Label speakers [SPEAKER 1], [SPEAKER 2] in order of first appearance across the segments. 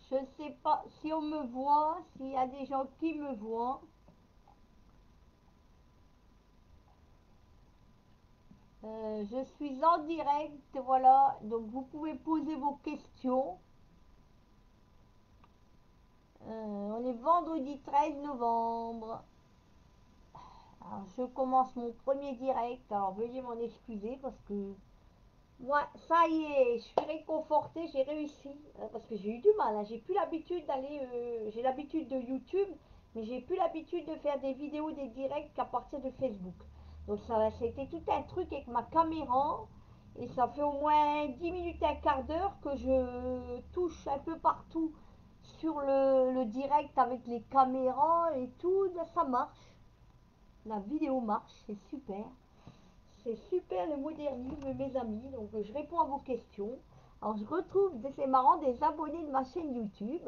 [SPEAKER 1] je sais pas si on me voit, s'il y a des gens qui me voient. Je suis en direct, voilà, donc vous pouvez poser vos questions. On est vendredi 13 novembre. Alors, je commence mon premier direct, alors veuillez m'en excuser parce que moi, ça y est, je suis réconfortée, j'ai réussi. Parce que j'ai eu du mal, hein. J'ai plus l'habitude d'aller. J'ai l'habitude de YouTube, mais j'ai plus l'habitude de faire des vidéos, des directs qu'à partir de Facebook. Donc ça a été tout un truc avec ma caméra. Et ça fait au moins 10 minutes, un quart d'heure que je touche un peu partout sur le direct avec les caméras et tout. Ça marche. La vidéo marche, c'est super. C'est super le modernisme, mes amis. Donc, je réponds à vos questions. Alors, je retrouve, c'est marrant, des abonnés de ma chaîne YouTube.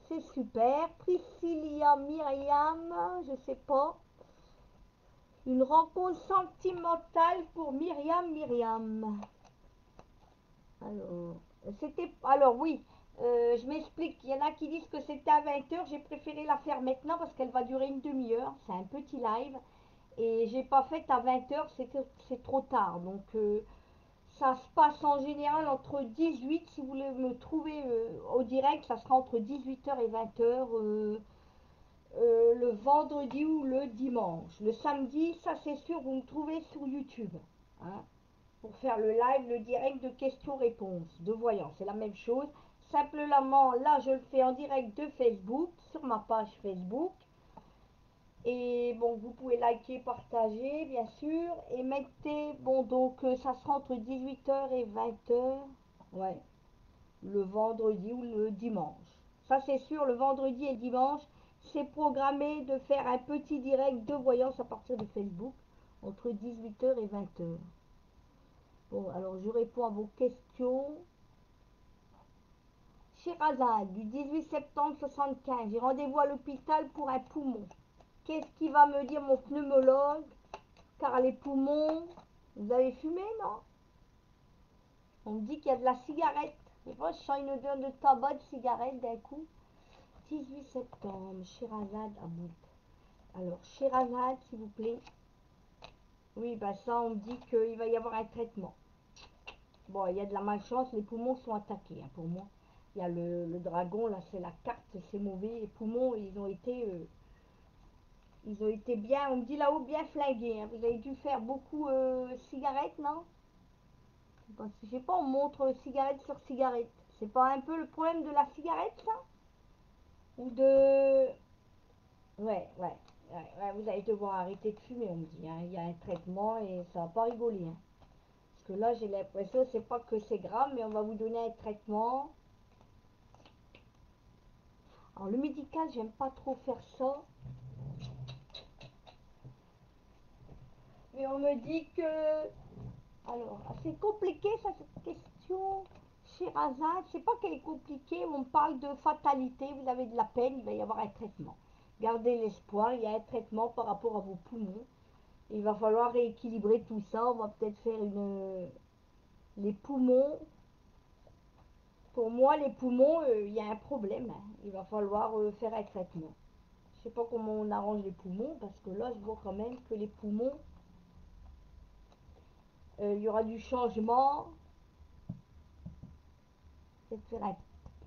[SPEAKER 1] C'est super. Priscilla Myriam, je sais pas. Une rencontre sentimentale pour Myriam. Alors, alors oui, je m'explique. Il y en a qui disent que c'était à 20 h. J'ai préféré la faire maintenant parce qu'elle va durer une demi-heure. C'est un petit live. Et j'ai pas fait à 20 h, c'est trop tard. Donc, ça se passe en général entre 18, si vous voulez me trouver au direct, ça sera entre 18 h et 20 h le vendredi ou le dimanche. Le samedi, ça c'est sûr, vous me trouvez sur YouTube. Hein, pour faire le live, le direct de questions-réponses, de voyance. C'est la même chose. Simplement, là, je le fais en direct de Facebook, sur ma page Facebook. Et bon, vous pouvez liker, partager, bien sûr. Et mettez, bon, donc ça sera entre 18 h et 20 h. Ouais, le vendredi ou le dimanche. Ça, c'est sûr, le vendredi et le dimanche, c'est programmé de faire un petit direct de voyance à partir de Facebook entre 18 h et 20 h. Bon, alors je réponds à vos questions. Sherazade, du 18 septembre 75, j'ai rendez-vous à l'hôpital pour un poumon. Qu'est-ce qui va me dire mon pneumologue? Car les poumons, vous avez fumé, non? On me dit qu'il y a de la cigarette. Et moi, je sens une odeur de tabac, de cigarette d'un coup. 18 septembre, Sherazade Aboud. Alors, Sherazade, s'il vous plaît. Oui, bah ça, on me dit qu'il va y avoir un traitement. Bon, il y a de la malchance, les poumons sont attaqués, hein, pour moi. Il y a le dragon, là, c'est la carte, c'est mauvais. Les poumons, ils ont été bien, on me dit là-haut, bien flingués. Hein. Vous avez dû faire beaucoup cigarettes, non? Parce que je sais pas, on montre cigarette sur cigarette. C'est pas un peu le problème de la cigarette, ça? Ou de... Ouais, vous allez devoir arrêter de fumer, on me dit. Hein. Il y a un traitement et ça va pas rigoler. Hein. Parce que là, j'ai l'impression, c'est pas que c'est grave, mais on va vous donner un traitement. Alors, le médical, j'aime pas trop faire ça. Mais on me dit que... Alors, c'est compliqué, ça, cette question. Sherazade, c'est pas qu'elle est compliquée, on parle de fatalité, vous avez de la peine, il va y avoir un traitement. Gardez l'espoir, il y a un traitement par rapport à vos poumons. Il va falloir rééquilibrer tout ça, on va peut-être faire les poumons. Pour moi, les poumons, il y a un problème. Hein. Il va falloir faire un traitement. Je sais pas comment on arrange les poumons, parce que là, je vois quand même que les poumons, il y aura du changement. Peut-être faire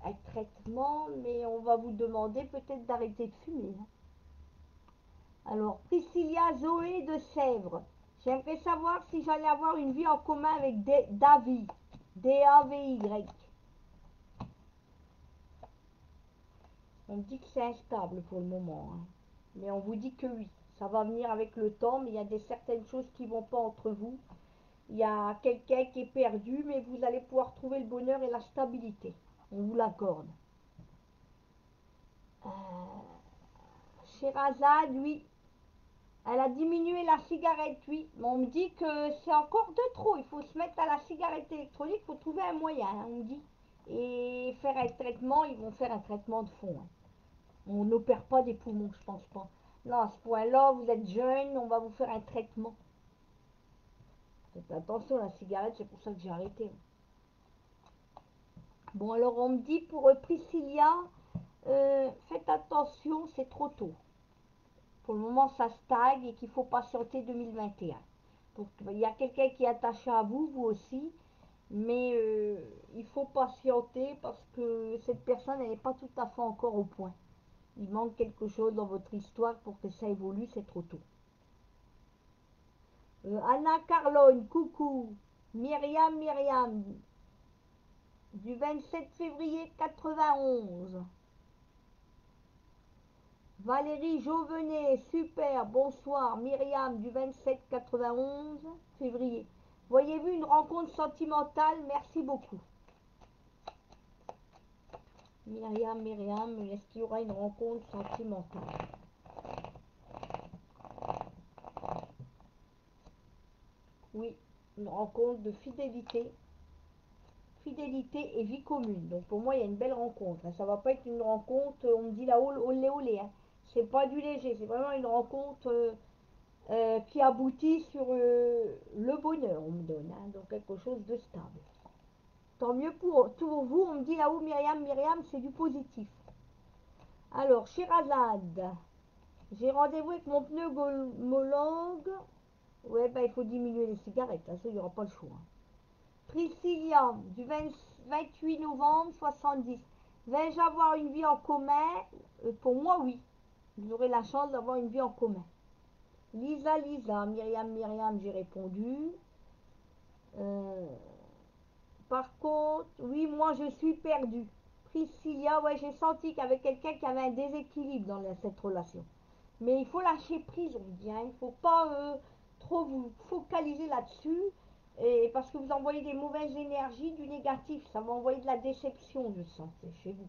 [SPEAKER 1] un traitement, mais on va vous demander peut-être d'arrêter de fumer. Hein. Alors, Priscilla Zoé de Sèvres. J'aimerais savoir si j'allais avoir une vie en commun avec David. D-A-V-Y. On me dit que c'est instable pour le moment. Hein. Mais on vous dit que oui. Ça va venir avec le temps, mais il y a certaines choses qui ne vont pas entre vous. Il y a quelqu'un qui est perdu, mais vous allez pouvoir trouver le bonheur et la stabilité. On vous l'accorde. Euh, Sherazade, oui. Elle a diminué la cigarette, oui. Mais on me dit que c'est encore de trop. Il faut se mettre à la cigarette électronique. Il faut trouver un moyen, hein, on me dit. Et faire un traitement, ils vont faire un traitement de fond. Hein. On n'opère pas des poumons, je pense pas. Non, à ce point-là, vous êtes jeune, on va vous faire un traitement. Faites attention à la cigarette, c'est pour ça que j'ai arrêté. Bon, alors on me dit pour Priscilla, faites attention, c'est trop tôt. Pour le moment, ça stagne et qu'il faut patienter 2021. Donc, il y a quelqu'un qui est attaché à vous, vous aussi, mais il faut patienter parce que cette personne n'est pas tout à fait encore au point. Il manque quelque chose dans votre histoire pour que ça évolue, c'est trop tôt. Anna Carlone, coucou. Myriam, du 27 février 91. Valérie Jauvenet, super, bonsoir. Myriam, du 27 91 février. Voyez-vous une rencontre sentimentale? Merci beaucoup. Myriam, est-ce qu'il y aura une rencontre sentimentale? Oui, une rencontre de fidélité. Fidélité et vie commune. Donc pour moi, il y a une belle rencontre. Ça va pas être une rencontre, on me dit là, olé olé. Hein. C'est pas du léger, c'est vraiment une rencontre qui aboutit sur le bonheur, on me donne. Hein, donc quelque chose de stable. Tant mieux pour vous, on me dit là-haut, Myriam, c'est du positif. Alors, Sherazade, j'ai rendez-vous avec mon pneumologue. Ouais, bah il faut diminuer les cigarettes, là, ça, il n'y aura pas le choix. Priscilla, du 28 novembre 70. Vais-je avoir une vie en commun? Pour moi, oui. Vous aurez la chance d'avoir une vie en commun. Lisa, Myriam, j'ai répondu. Euh, Par contre, oui, moi je suis perdue. Priscilla, ouais, j'ai senti qu'il y avait quelqu'un qui avait un déséquilibre dans cette relation. Mais il faut lâcher prise, on dit. Hein. Il ne faut pas trop vous focaliser là-dessus. Et parce que vous envoyez des mauvaises énergies, du négatif. Ça va envoyer de la déception, je sens, chez vous.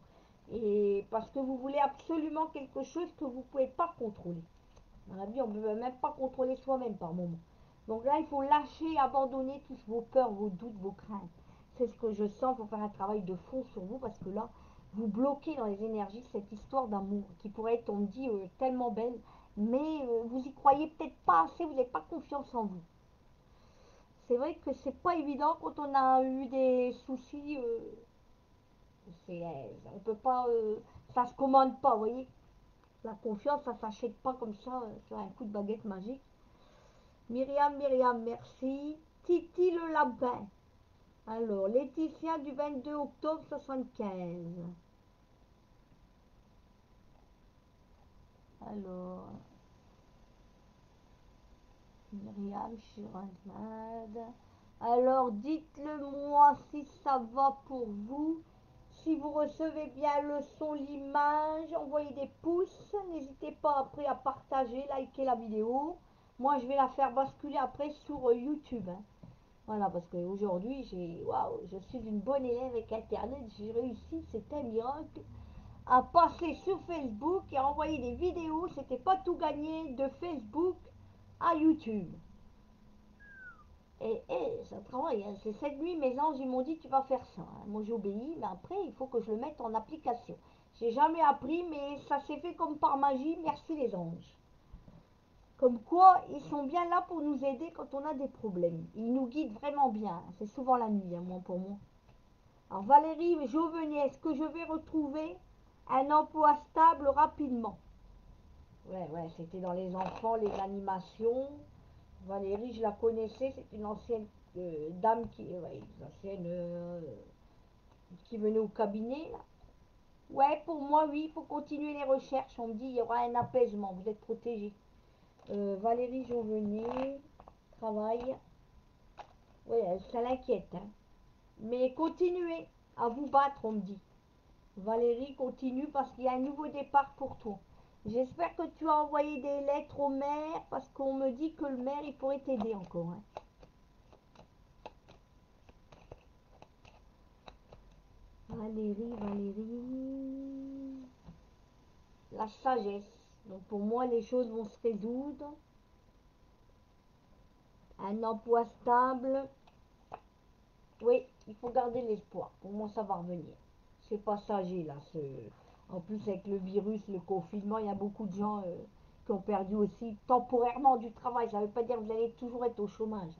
[SPEAKER 1] Et parce que vous voulez absolument quelque chose que vous ne pouvez pas contrôler. Dans la vie, on ne peut même pas contrôler soi-même par moment. Donc là, il faut lâcher, abandonner tous vos peurs, vos doutes, vos craintes. C'est ce que je sens. Il faut faire un travail de fond sur vous parce que là, vous bloquez dans les énergies cette histoire d'amour qui pourrait être, on me dit, tellement belle. Mais vous y croyez peut-être pas assez, vous n'avez pas confiance en vous. C'est vrai que c'est pas évident quand on a eu des soucis. On peut pas, ça se commande pas, vous voyez. La confiance, ça s'achète pas comme ça sur un coup de baguette magique. Myriam, merci. Titi le lapin. Alors, Laetitia du 22 octobre 75. Alors, Myriam, je suis malade. Alors, dites-le moi si ça va pour vous. Si vous recevez bien le son, l'image, envoyez des pouces. N'hésitez pas après à partager, liker la vidéo. Moi, je vais la faire basculer après sur YouTube. Hein. Voilà, parce qu'aujourd'hui, je suis une bonne élève avec Internet. J'ai réussi, c'est un miracle, à passer sur Facebook et à envoyer des vidéos. C'était pas tout gagné de Facebook à YouTube. Et ça travaille. Hein. C'est cette nuit, mes anges, ils m'ont dit, tu vas faire ça. Hein. Moi, j'obéis, mais après, il faut que je le mette en application. J'ai jamais appris, mais ça s'est fait comme par magie. Merci les anges. Comme quoi, ils sont bien là pour nous aider quand on a des problèmes. Ils nous guident vraiment bien. C'est souvent la nuit, hein, moi pour moi. Alors Valérie Jauvenet, est-ce que je vais retrouver un emploi stable rapidement? Ouais, c'était dans les enfants, les animations. Valérie, je la connaissais, c'est une ancienne dame une ancienne qui venait au cabinet. Là. Ouais, pour moi, oui, il faut continuer les recherches. On me dit, il y aura un apaisement, vous êtes protégés. Valérie Jauvenet, travail. Ouais, ça l'inquiète. Hein. Mais continuez à vous battre, on me dit. Valérie, continue parce qu'il y a un nouveau départ pour toi. J'espère que tu as envoyé des lettres au maire parce qu'on me dit que le maire, il pourrait t'aider encore. Hein. Valérie. La sagesse. Donc pour moi, les choses vont se résoudre. Un emploi stable. Oui, il faut garder l'espoir. Pour moi, ça va revenir. C'est passager là. En plus, avec le virus, le confinement, il y a beaucoup de gens qui ont perdu aussi temporairement du travail. Ça ne veut pas dire que vous allez toujours être au chômage.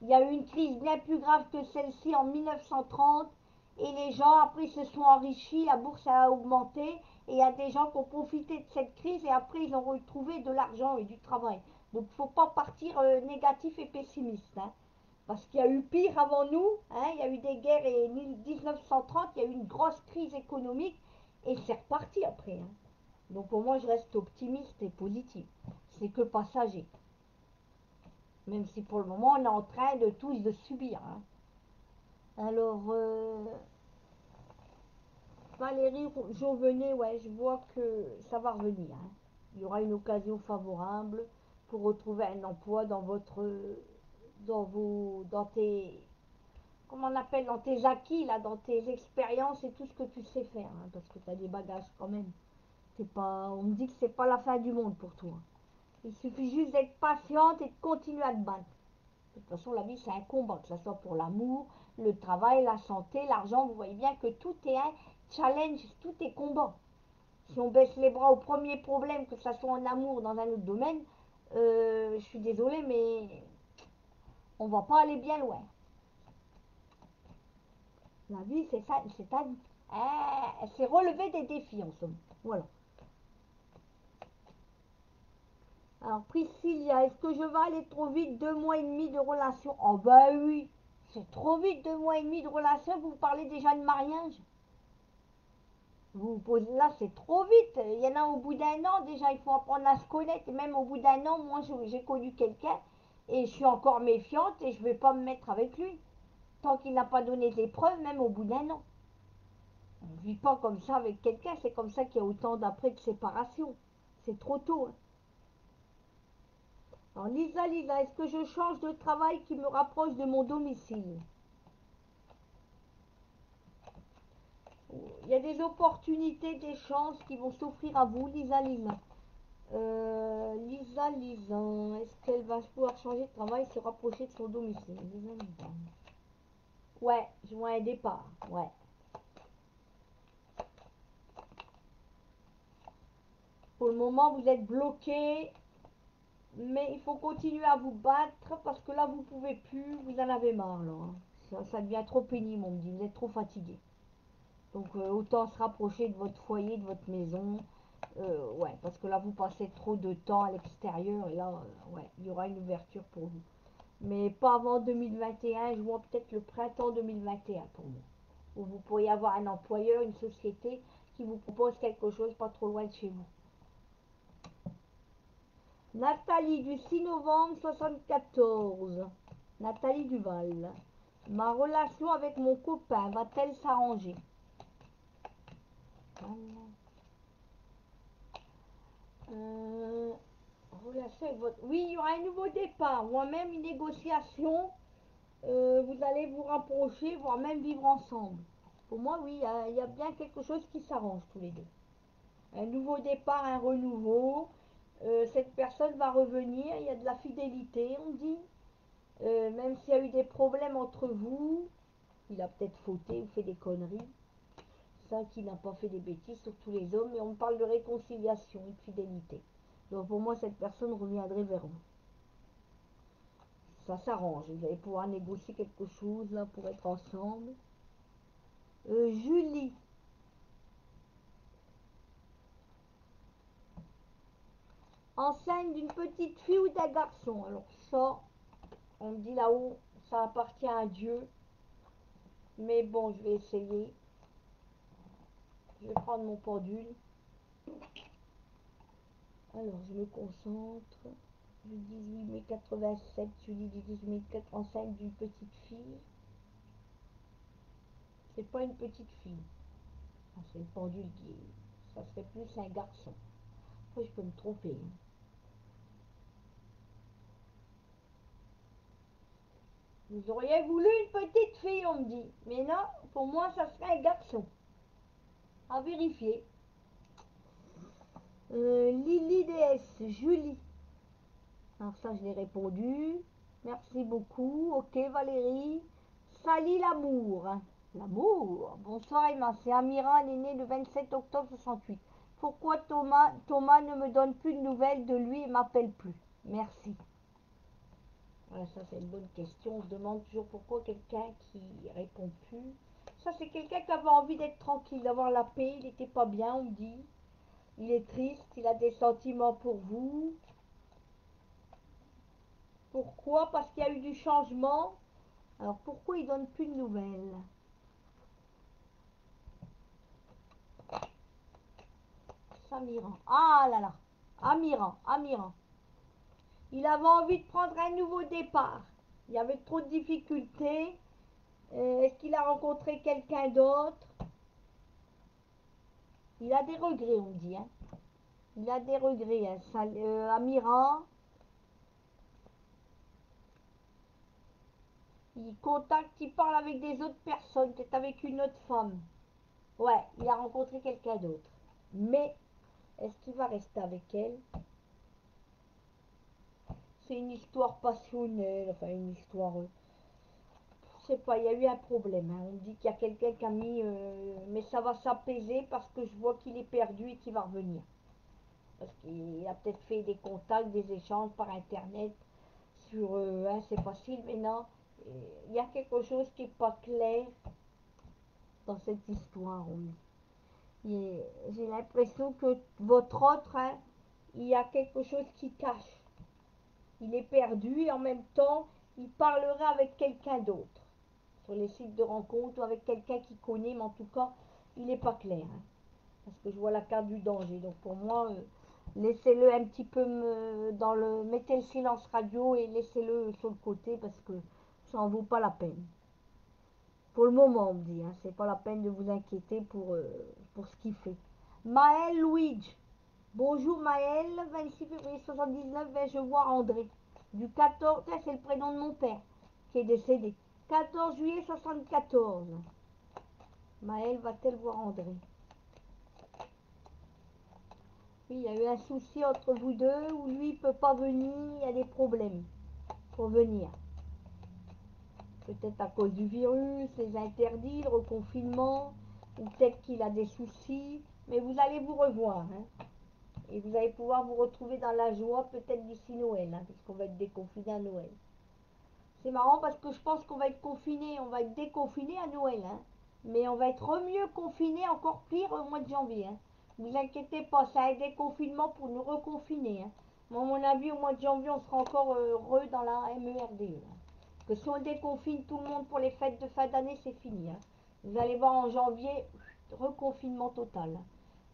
[SPEAKER 1] Il y a eu une crise bien plus grave que celle-ci en 1930 et les gens après se sont enrichis, la bourse a augmenté, et il y a des gens qui ont profité de cette crise et après ils ont retrouvé de l'argent et du travail. Donc il ne faut pas partir négatif et pessimiste, hein. Parce qu'il y a eu pire avant nous, hein, il y a eu des guerres et 1930, il y a eu une grosse crise économique et c'est reparti après, hein. Donc pour moi je reste optimiste et positive. C'est que passager. Même si pour le moment on est en train de tous de subir, hein. Alors Valérie Jauvenet, ouais, je vois que ça va revenir, hein. Il y aura une occasion favorable pour retrouver un emploi dans tes, comment on appelle, dans tes acquis, là, dans tes expériences et tout ce que tu sais faire, hein, parce que tu as des bagages quand même. C'est pas, on me dit que c'est pas la fin du monde pour toi. Il suffit juste d'être patiente et de continuer à te battre. De toute façon, la vie, c'est un combat, que ce soit pour l'amour, le travail, la santé, l'argent. Vous voyez bien que tout est un challenge, tout est combat. Si on baisse les bras au premier problème, que ce soit en amour ou dans un autre domaine, je suis désolée, mais on va pas aller bien loin. La vie, c'est ça, c'est à vie. C'est relever des défis en somme. Voilà. Alors, Priscilla, est-ce que je vais aller trop vite? 2 mois et demi de relation. Oh, bah oui, c'est trop vite, 2 mois et demi de relation. Vous parlez déjà de mariage? Vous vous posez là, c'est trop vite. Il y en a au bout d'un an, déjà, il faut apprendre à se connaître. Et même au bout d'un an, moi, j'ai connu quelqu'un et je suis encore méfiante et je ne vais pas me mettre avec lui. Tant qu'il n'a pas donné des preuves, même au bout d'un an. On ne vit pas comme ça avec quelqu'un, c'est comme ça qu'il y a autant d'après de séparation. C'est trop tôt, hein. Alors Lisa, est-ce que je change de travail qui me rapproche de mon domicile? Il y a des opportunités, des chances qui vont s'offrir à vous, Lisa. Lisa, est-ce qu'elle va pouvoir changer de travail et se rapprocher de son domicile? Lisa. Ouais, je vois un départ, ouais. Pour le moment, vous êtes bloqué, mais il faut continuer à vous battre parce que là, vous pouvez plus, vous en avez marre, là, hein. Ça devient trop pénible, on me dit, vous êtes trop fatigué. Donc, autant se rapprocher de votre foyer, de votre maison. Ouais, parce que là, vous passez trop de temps à l'extérieur et là, ouais, il y aura une ouverture pour vous. Mais pas avant 2021, je vois peut-être le printemps 2021 pour moi. Où vous pourriez avoir un employeur, une société qui vous propose quelque chose pas trop loin de chez vous. Nathalie du 6 novembre 74. Nathalie Duval. Ma relation avec mon copain va-t-elle s'arranger? Relation avec votre... Oui, il y aura un nouveau départ, voire même une négociation. Vous allez vous rapprocher, voire même vivre ensemble. Pour moi, oui, il y a bien quelque chose qui s'arrange tous les deux. Un nouveau départ, un renouveau. Cette personne va revenir, il y a de la fidélité, on dit. Même s'il y a eu des problèmes entre vous, il a peut-être fauté ou fait des conneries. Ça, qui n'a pas fait des bêtises, surtout les hommes, mais on parle de réconciliation et de fidélité. Donc pour moi, cette personne reviendrait vers vous. Ça s'arrange, vous allez pouvoir négocier quelque chose là pour être ensemble. Julie, enceinte d'une petite fille ou d'un garçon? Alors ça, on me dit là-haut, ça appartient à Dieu. Mais bon, je vais essayer. Je vais prendre mon pendule. Alors, je me concentre. Le 18 mai 87, Julie du 18 mai 4, enceinte d'une petite fille. C'est pas une petite fille. Ah, c'est le pendule qui... Ça serait plus un garçon. Après, je peux me tromper, hein. Vous auriez voulu une petite fille, on me dit. Mais non, pour moi, ça serait un garçon. À vérifier. Lily DS, Julie. Alors ça, je l'ai répondu. Merci beaucoup. Ok, Valérie. Salut l'amour. L'amour. Bonsoir Emma. C'est Amira, elle est née le 27 octobre 68. Pourquoi Thomas ne me donne plus de nouvelles de lui et m'appelle plus? Merci. Voilà, ça c'est une bonne question. On se demande toujours pourquoi quelqu'un qui répond plus Ça, c'est quelqu'un qui avait envie d'être tranquille, d'avoir la paix. Il n'était pas bien, on me dit. Il est triste, il a des sentiments pour vous. Pourquoi? Parce qu'il y a eu du changement. Alors, pourquoi il donne plus de nouvelles? Samiran. Ah là là. Amiran. Il avait envie de prendre un nouveau départ. Il y avait trop de difficultés. Est-ce qu'il a rencontré quelqu'un d'autre? Il a des regrets, on dit. Hein. Il a des regrets, hein. Amiran. Il contacte, il parle avec des autres personnes, peut-être avec une autre femme. Ouais, il a rencontré quelqu'un d'autre. Mais, est-ce qu'il va rester avec elle? C'est une histoire passionnelle, enfin une histoire... je sais pas, il y a eu un problème. Hein. On me dit qu'il y a quelqu'un qui a mis... mais ça va s'apaiser parce que je vois qu'il est perdu et qu'il va revenir. Parce qu'il a peut-être fait des contacts, des échanges par internet sur... hein, c'est facile, mais non. Il y a quelque chose qui n'est pas clair dans cette histoire. J'ai l'impression que votre autre, hein, il y a quelque chose qui cache. Il est perdu et en même temps, il parlerait avec quelqu'un d'autre. Sur les sites de rencontres ou avec quelqu'un qui connaît, mais en tout cas, il n'est pas clair. Hein, parce que je vois la carte du danger. Donc pour moi, laissez-le un petit peu mettez le silence radio et laissez-le sur le côté parce que ça en vaut pas la peine. Pour le moment, on me dit, hein, c'est pas la peine de vous inquiéter pour ce qu'il fait. Maël Luigi. Bonjour Maël, 26 février 79, vais-je voir André. Du 14, c'est le prénom de mon père qui est décédé. 14 juillet 74. Maël va-t-elle voir André? Oui, il y a eu un souci entre vous deux où lui ne peut pas venir, il y a des problèmes pour venir. Peut-être à cause du virus, les interdits, le reconfinement, ou peut-être qu'il a des soucis, mais vous allez vous revoir. Hein, et vous allez pouvoir vous retrouver dans la joie peut-être d'ici Noël, hein, puisqu'on va être déconfiné à Noël. C'est marrant parce que je pense qu'on va être confiné, on va être déconfiné à Noël, hein, mais on va être mieux confiné, encore pire au mois de janvier. Hein. Ne vous inquiétez pas, ça a un déconfinement pour nous reconfiner. Hein. Moi, à mon avis, au mois de janvier, on sera encore heureux dans la MERDE. Hein. Que si on déconfine tout le monde pour les fêtes de fin d'année, c'est fini. Hein. Vous allez voir en janvier, reconfinement total.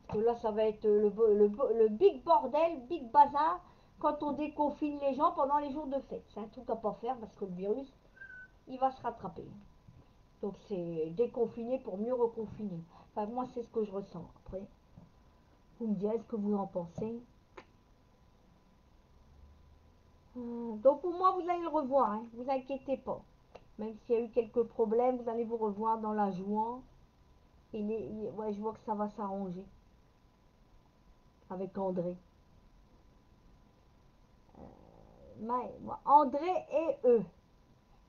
[SPEAKER 1] Parce que là, ça va être le big bordel, big bazar, quand on déconfine les gens pendant les jours de fête. C'est un truc à pas faire parce que le virus, il va se rattraper. Donc c'est déconfiner pour mieux reconfiner. Enfin, moi, c'est ce que je ressens. Après, vous me direz ce que vous en pensez. Donc pour moi, vous allez le revoir, hein. Vous inquiétez pas. Même s'il y a eu quelques problèmes, vous allez vous revoir dans la joie. Ouais, je vois que ça va s'arranger avec André. André et eux.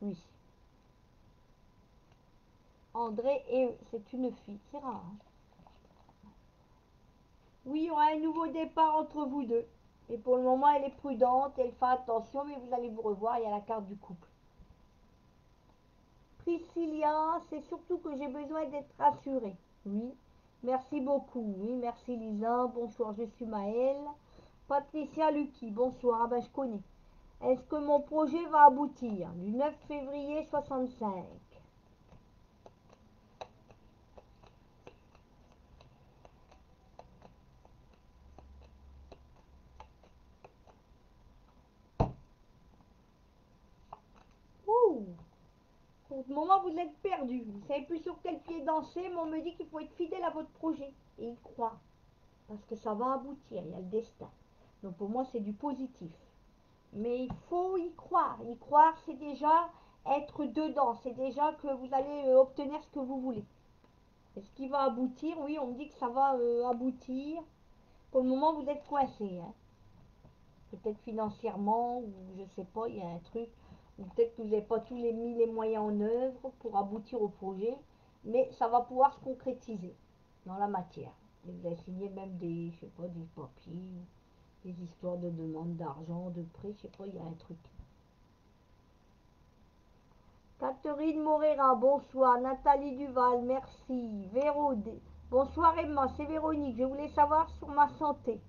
[SPEAKER 1] Oui. André et c'est une fille. C'est rare. Hein. Oui, il y aura un nouveau départ entre vous deux. Et pour le moment, elle est prudente, elle fait attention, mais vous allez vous revoir, il y a la carte du couple. Priscilla, c'est surtout que j'ai besoin d'être rassurée. Oui, merci beaucoup. Oui, merci Lisa. Bonsoir, je suis Maëlle. Patricia Lucky, bonsoir. Ah ben, je connais. Est-ce que mon projet va aboutir? Du 9 février 65. Ouh! Pour le moment, vous êtes perdu. Vous ne savez plus sur quel pied danser, mais on me dit qu'il faut être fidèle à votre projet. Et y croire. Parce que ça va aboutir, il y a le destin. Donc pour moi, c'est du positif. Mais il faut y croire. Y croire, c'est déjà être dedans. C'est déjà que vous allez obtenir ce que vous voulez. Est-ce qu'il va aboutir? Oui, on me dit que ça va aboutir. Pour le moment, vous êtes coincé. Hein. Peut-être financièrement, ou je sais pas, il y a un truc. Ou peut-être que vous n'avez pas tous mis les moyens en œuvre pour aboutir au projet. Mais ça va pouvoir se concrétiser dans la matière. Et vous avez signé même des, je sais pas, des papiers, des histoires de demande d'argent, de prêt, je sais pas, il y a un truc. Catherine Morera, bonsoir. Nathalie Duval, merci. Bonsoir Emma, c'est Véronique. Je voulais savoir sur ma santé.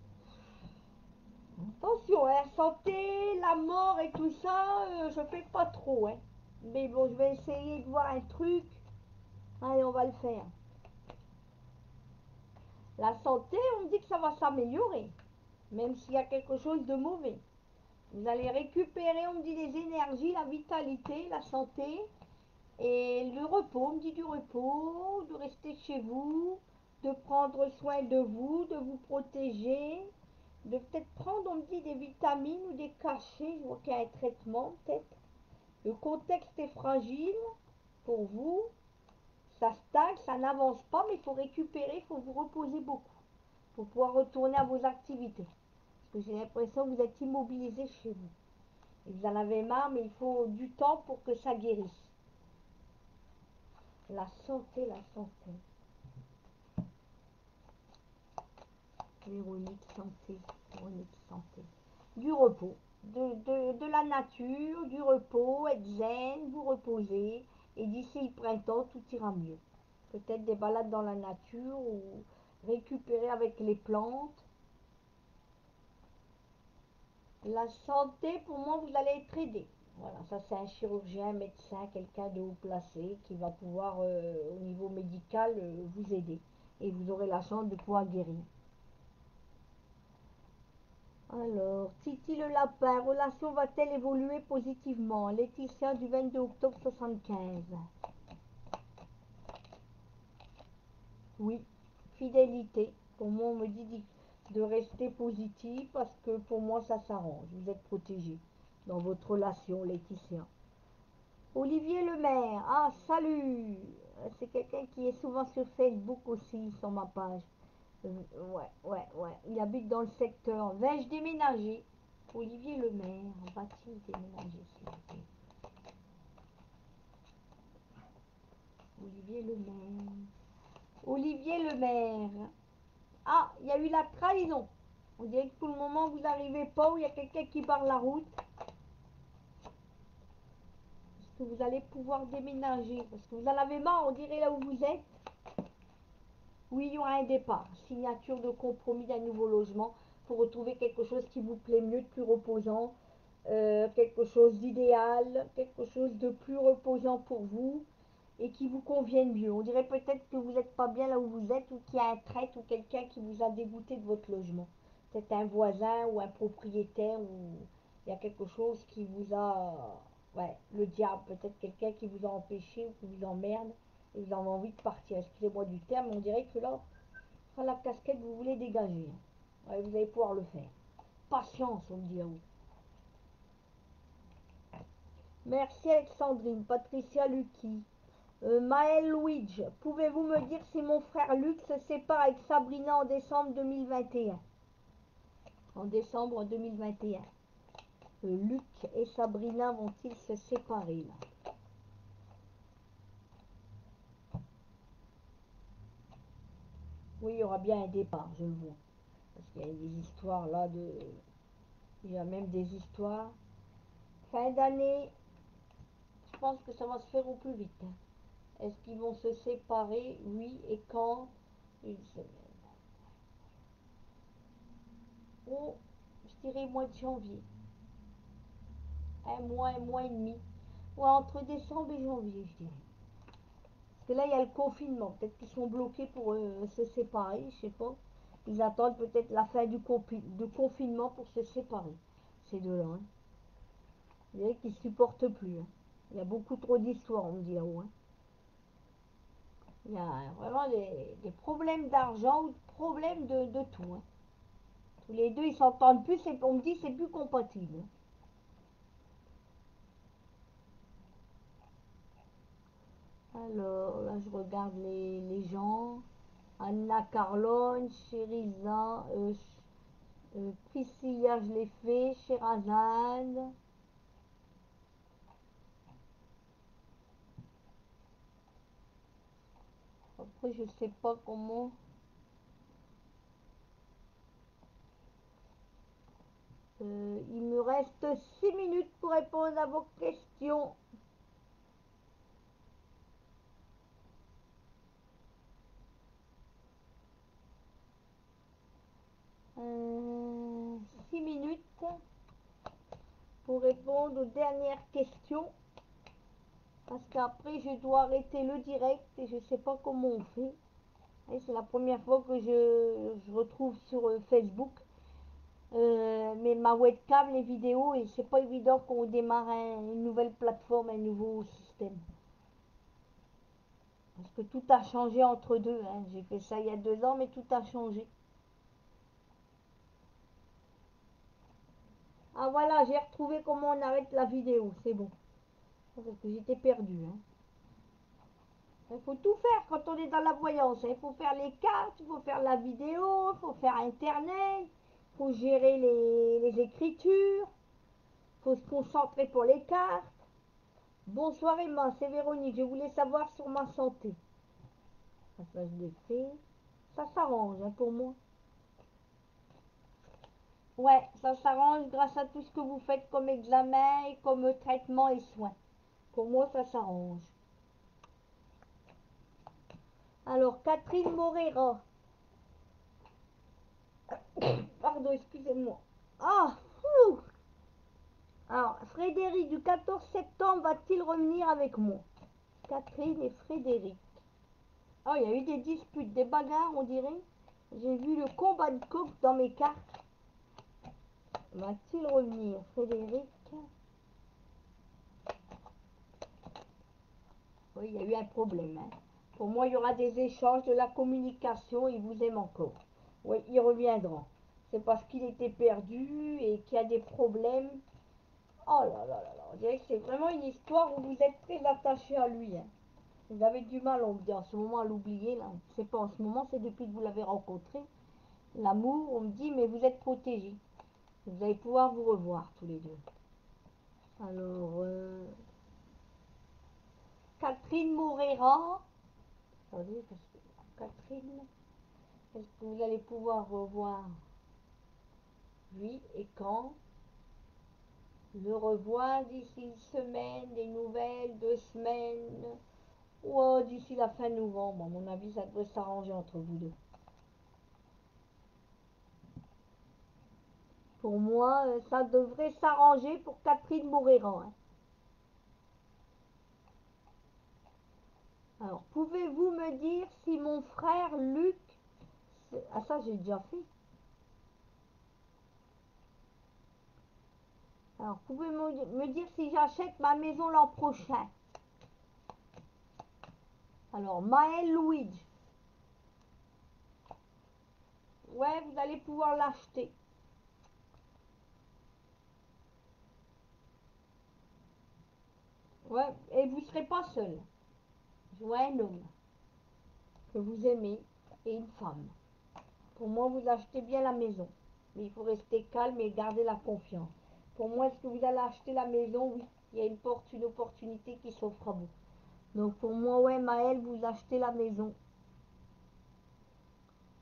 [SPEAKER 1] Attention, hein, santé, la mort et tout ça, je fais pas trop. Hein. Mais bon, je vais essayer de voir un truc. Allez, on va le faire. La santé, on me dit que ça va s'améliorer, même s'il y a quelque chose de mauvais. Vous allez récupérer, on me dit, les énergies, la vitalité, la santé et le repos. On me dit du repos, de rester chez vous, de prendre soin de vous protéger, de peut-être prendre, on me dit, des vitamines ou des cachets. Je vois qu'il y a un traitement, peut-être. Le contexte est fragile pour vous. Ça stagne, ça n'avance pas, mais il faut récupérer, il faut vous reposer beaucoup pour pouvoir retourner à vos activités. Parce que j'ai l'impression que vous êtes immobilisé chez vous. Et vous en avez marre, mais il faut du temps pour que ça guérisse. La santé, la santé. Véronique, santé. Véronique, santé. Du repos. De la nature, du repos, être zen, vous reposer. Et d'ici le printemps, tout ira mieux. Peut-être des balades dans la nature ou récupérer avec les plantes. La santé, pour moi, vous allez être aidé. Voilà, ça c'est un chirurgien, un médecin, quelqu'un de haut placé qui va pouvoir, au niveau médical, vous aider. Et vous aurez la chance de pouvoir guérir. Alors, Titi le lapin, relation va-t-elle évoluer positivement? Laetitia du 22 octobre 75. Oui, fidélité. Pour moi, on me dit de rester positif parce que pour moi, ça s'arrange. Vous êtes protégé dans votre relation, Laetitia. Olivier Lemaire, ah salut! C'est quelqu'un qui est souvent sur Facebook aussi, sur ma page. Ouais. Il habite dans le secteur. Vais-je déménager? Olivier Lemaire, va-t-il déménager, s'il vous plaît? Olivier Lemaire. Olivier Lemaire. Ah, il y a eu la trahison. On dirait que pour le moment, vous n'arrivez pas où il y a quelqu'un qui barre la route. Est-ce que vous allez pouvoir déménager? Parce que vous en avez marre, on dirait là où vous êtes. Oui, il y aura un départ. Signature de compromis d'un nouveau logement pour retrouver quelque chose qui vous plaît mieux, de plus reposant. Quelque chose d'idéal, quelque chose de plus reposant pour vous et qui vous convienne mieux. On dirait peut-être que vous n'êtes pas bien là où vous êtes ou qu'il y a un traître ou quelqu'un qui vous a dégoûté de votre logement. Peut-être un voisin ou un propriétaire ou il y a quelque chose qui vous a... Ouais, le diable, peut-être quelqu'un qui vous a empêché ou qui vous emmerde et vous avez envie de partir. Excusez-moi du terme, on dirait que là, la casquette, vous voulez dégager. Ouais, vous allez pouvoir le faire. Patience, on me dit là-haut. Merci Alexandrine, Patricia Lucky. Maël Luigi, pouvez-vous me dire si mon frère Luc se sépare avec Sabrina en décembre 2021? En décembre 2021. Luc et Sabrina vont-ils se séparer là? Oui, il y aura bien un départ, je le vois. Parce qu'il y a des histoires là de... Il y a même des histoires. Fin d'année, je pense que ça va se faire au plus vite. Hein. Est-ce qu'ils vont se séparer? Oui. Et quand? Une semaine. Oh, je dirais mois de janvier. Un mois et demi. Ouais, entre décembre et janvier, je dirais. Parce que là, il y a le confinement. Peut-être qu'ils sont bloqués pour se séparer, je sais pas. Ils attendent peut-être la fin du confinement pour se séparer. Ces deux-là. Hein. Vous voyez qu'ils ne supportent plus. Hein. Il y a beaucoup trop d'histoires, on me dit là-haut. Hein. Il y a vraiment des problèmes d'argent ou des problèmes de tout. Hein. Tous les deux, ils s'entendent plus et on me dit c'est plus compatible. Alors, là, je regarde les gens. Anna Carlone, Chériza, Priscilla, je l'ai fait, Sherazade. Après, je sais pas comment. Il me reste 6 minutes pour répondre à vos questions. euh, 6 minutes pour répondre aux dernières questions. Parce qu'après, je dois arrêter le direct et je ne sais pas comment on fait. C'est la première fois que je retrouve sur Facebook. Mais ma webcam, les vidéos, et c'est pas évident qu'on démarre une nouvelle plateforme, un nouveau système. Parce que tout a changé entre deux. Hein. J'ai fait ça il y a 2 ans, mais tout a changé. Ah voilà, j'ai retrouvé comment on arrête la vidéo. C'est bon. Parce que j'étais perdue. Hein. Il faut tout faire quand on est dans la voyance. Il faut faire les cartes, il faut faire la vidéo, il faut faire Internet, il faut gérer les écritures, il faut se concentrer pour les cartes. Bonsoir Emma, c'est Véronique. Je voulais savoir sur ma santé. Ça, je l'ai fait. Ça s'arrange hein, pour moi. Ouais, ça s'arrange grâce à tout ce que vous faites comme examen, comme traitement et soins. Pour moi, ça s'arrange. Alors, Catherine Morera. Pardon, excusez-moi. Ah, fou. Alors, Frédéric, du 14 septembre, va-t-il revenir avec moi? Catherine et Frédéric. Oh, il y a eu des disputes, des bagarres, on dirait. J'ai vu le combat de coq dans mes cartes. Va-t-il revenir, Frédéric? Oui, il y a eu un problème. Hein. Pour moi, il y aura des échanges, de la communication, il vous aime encore. Oui, il reviendra. C'est parce qu'il était perdu et qu'il y a des problèmes. Oh là là là là, on dirait que c'est vraiment une histoire où vous êtes très attaché à lui. Hein. Vous avez du mal, on me dit en ce moment à l'oublier. Là. C'est pas en ce moment, c'est depuis que vous l'avez rencontré. L'amour, on me dit, mais vous êtes protégés. Vous allez pouvoir vous revoir tous les deux. Alors, Catherine Morera. Attendez, parce que Catherine, est-ce que vous allez pouvoir revoir lui et quand? Le revoir d'ici une semaine, des nouvelles, 2 semaines. Ou d'ici la fin novembre. À mon avis, ça devrait s'arranger entre vous deux. Pour moi, ça devrait s'arranger pour Catherine Morera. Hein. Alors, pouvez-vous me dire si mon frère Luc... Ah ça, j'ai déjà fait. Alors, pouvez-vous me dire si j'achète ma maison l'an prochain? Alors, Maël Louis. Ouais, vous allez pouvoir l'acheter. Ouais, et vous ne serez pas seul. Je vois un homme que vous aimez et une femme. Pour moi, vous achetez bien la maison. Mais il faut rester calme et garder la confiance. Pour moi, est-ce que vous allez acheter la maison? Oui, il y a une opportunité qui s'offre à vous. Donc pour moi, ouais, Maël, vous achetez la maison.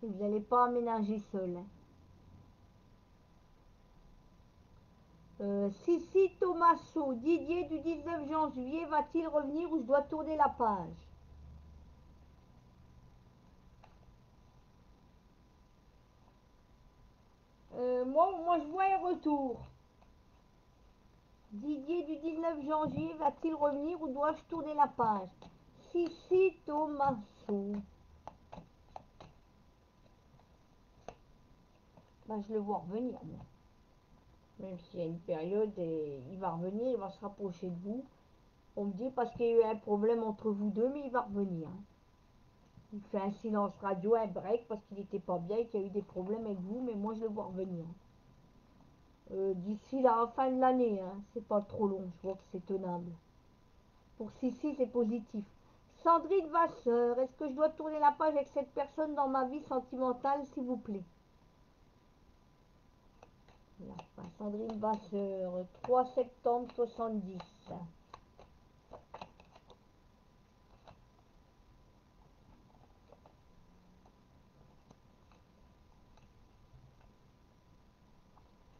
[SPEAKER 1] Et vous n'allez pas aménager seul. Hein. Sissi Tomasso, Didier du 19 janvier, va-t-il revenir ou je dois tourner la page? Moi, je vois un retour. Didier du 19 janvier, va-t-il revenir ou dois-je tourner la page? Sissi Tomasso. Ben, je le vois revenir, moi. Même s'il y a une période, et il va revenir, il va se rapprocher de vous. On me dit parce qu'il y a eu un problème entre vous deux, mais il va revenir. Hein. Il fait un silence radio, un break, parce qu'il n'était pas bien et qu'il y a eu des problèmes avec vous, mais moi je le vois revenir. D'ici la fin de l'année, hein, c'est pas trop long, je vois que c'est tenable. Pour Sissi, c'est positif. Sandrine Vasseur, est-ce que je dois tourner la page avec cette personne dans ma vie sentimentale, s'il vous plaît? Sandrine Vasseur, 3 septembre 70.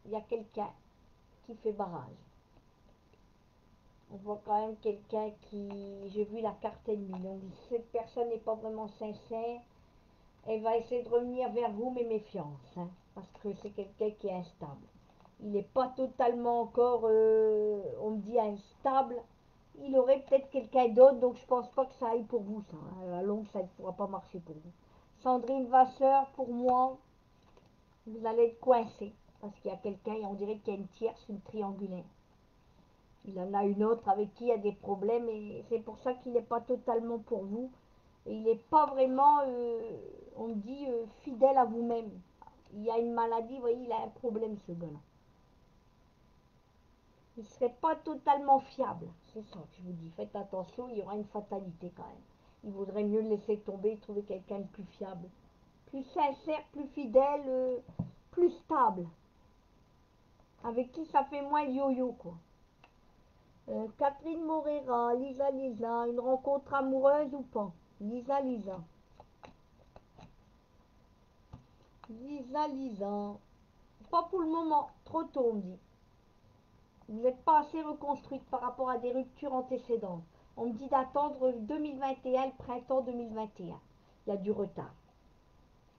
[SPEAKER 1] Il y a quelqu'un qui fait barrage. On voit quand même quelqu'un qui... J'ai vu la carte ennemie. Donc cette personne n'est pas vraiment sincère. Elle va essayer de revenir vers vous, mais méfiance. Hein. parce que c'est quelqu'un qui est instable. Il n'est pas totalement encore, on me dit, instable. Il aurait peut-être quelqu'un d'autre, donc je pense pas que ça aille pour vous, ça. À la longue, ça ne pourra pas marcher pour vous. Sandrine Vasseur, pour moi, vous allez être coincé, parce qu'il y a quelqu'un, et on dirait qu'il y a une tierce, une triangulaire. Il en a une autre avec qui il y a des problèmes, et c'est pour ça qu'il n'est pas totalement pour vous. Et il n'est pas vraiment, on me dit, fidèle à vous-même. Il y a une maladie, vous voyez, il a un problème, ce gars-là. Il ne serait pas totalement fiable. C'est ça que je vous dis. Faites attention, il y aura une fatalité quand même. Il vaudrait mieux le laisser tomber et trouver quelqu'un de plus fiable. Plus sincère, plus fidèle, plus stable. Avec qui ça fait moins yo-yo, quoi. Catherine Morera, Lisa, une rencontre amoureuse ou pas? Lisa. Lisa. Pas pour le moment, trop tôt, on me dit. Vous n'êtes pas assez reconstruite par rapport à des ruptures antécédentes. On me dit d'attendre 2021, le printemps 2021. Il y a du retard.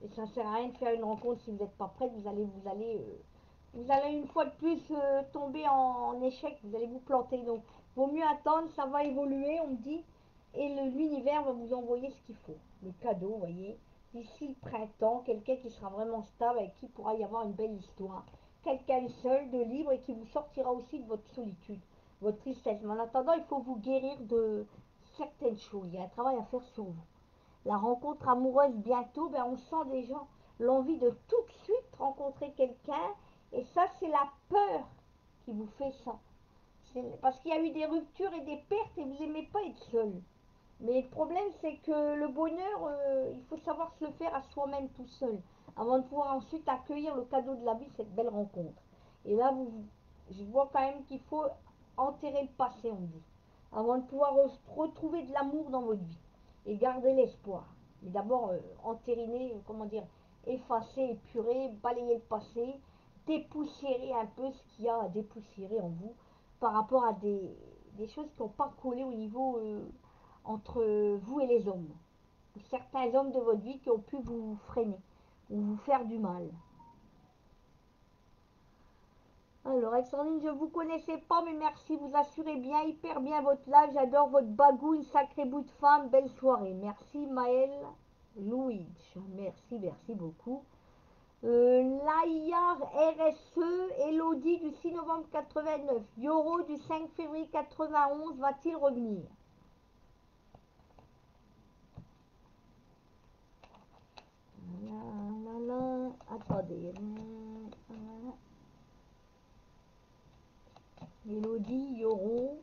[SPEAKER 1] Et ça ne sert à rien de faire une rencontre si vous n'êtes pas prête. Vous allez une fois de plus tomber en échec. Vous allez vous planter. Donc, vaut mieux attendre. Ça va évoluer, on me dit. Et l'univers va vous envoyer ce qu'il faut. Le cadeau, vous voyez. D'ici le printemps, quelqu'un qui sera vraiment stable, avec qui pourra y avoir une belle histoire. Quelqu'un seul, de libre et qui vous sortira aussi de votre solitude, votre tristesse. Mais en attendant, il faut vous guérir de certaines choses. Il y a un travail à faire sur vous. La rencontre amoureuse bientôt, ben on sent déjà l'envie de tout de suite rencontrer quelqu'un. Et ça, c'est la peur qui vous fait ça. Parce qu'il y a eu des ruptures et des pertes et vous n'aimez pas être seul. Mais le problème, c'est que le bonheur, il faut savoir se le faire à soi-même tout seul, avant de pouvoir ensuite accueillir le cadeau de la vie, cette belle rencontre. Et là, je vois quand même qu'il faut enterrer le passé, on dit, avant de pouvoir retrouver de l'amour dans votre vie et garder l'espoir. Mais d'abord, entériner, comment dire, effacer, épurer, balayer le passé, dépoussiérer un peu ce qu'il y a à dépoussiérer en vous par rapport à des choses qui n'ont pas collé au niveau entre vous et les hommes. Certains hommes de votre vie qui ont pu vous freiner ou vous faire du mal. Alors, Alexandrine, je ne vous connaissais pas, mais merci, vous assurez bien, hyper bien votre live. J'adore votre bagouille, sacré bout de femme. Belle soirée. Merci, Maël Louis. Merci beaucoup. Laïar RSE, Elodie du 6 novembre 89. Yoro du 5 février 91. Va-t-il revenir? Attendez. Elodie, Yoro.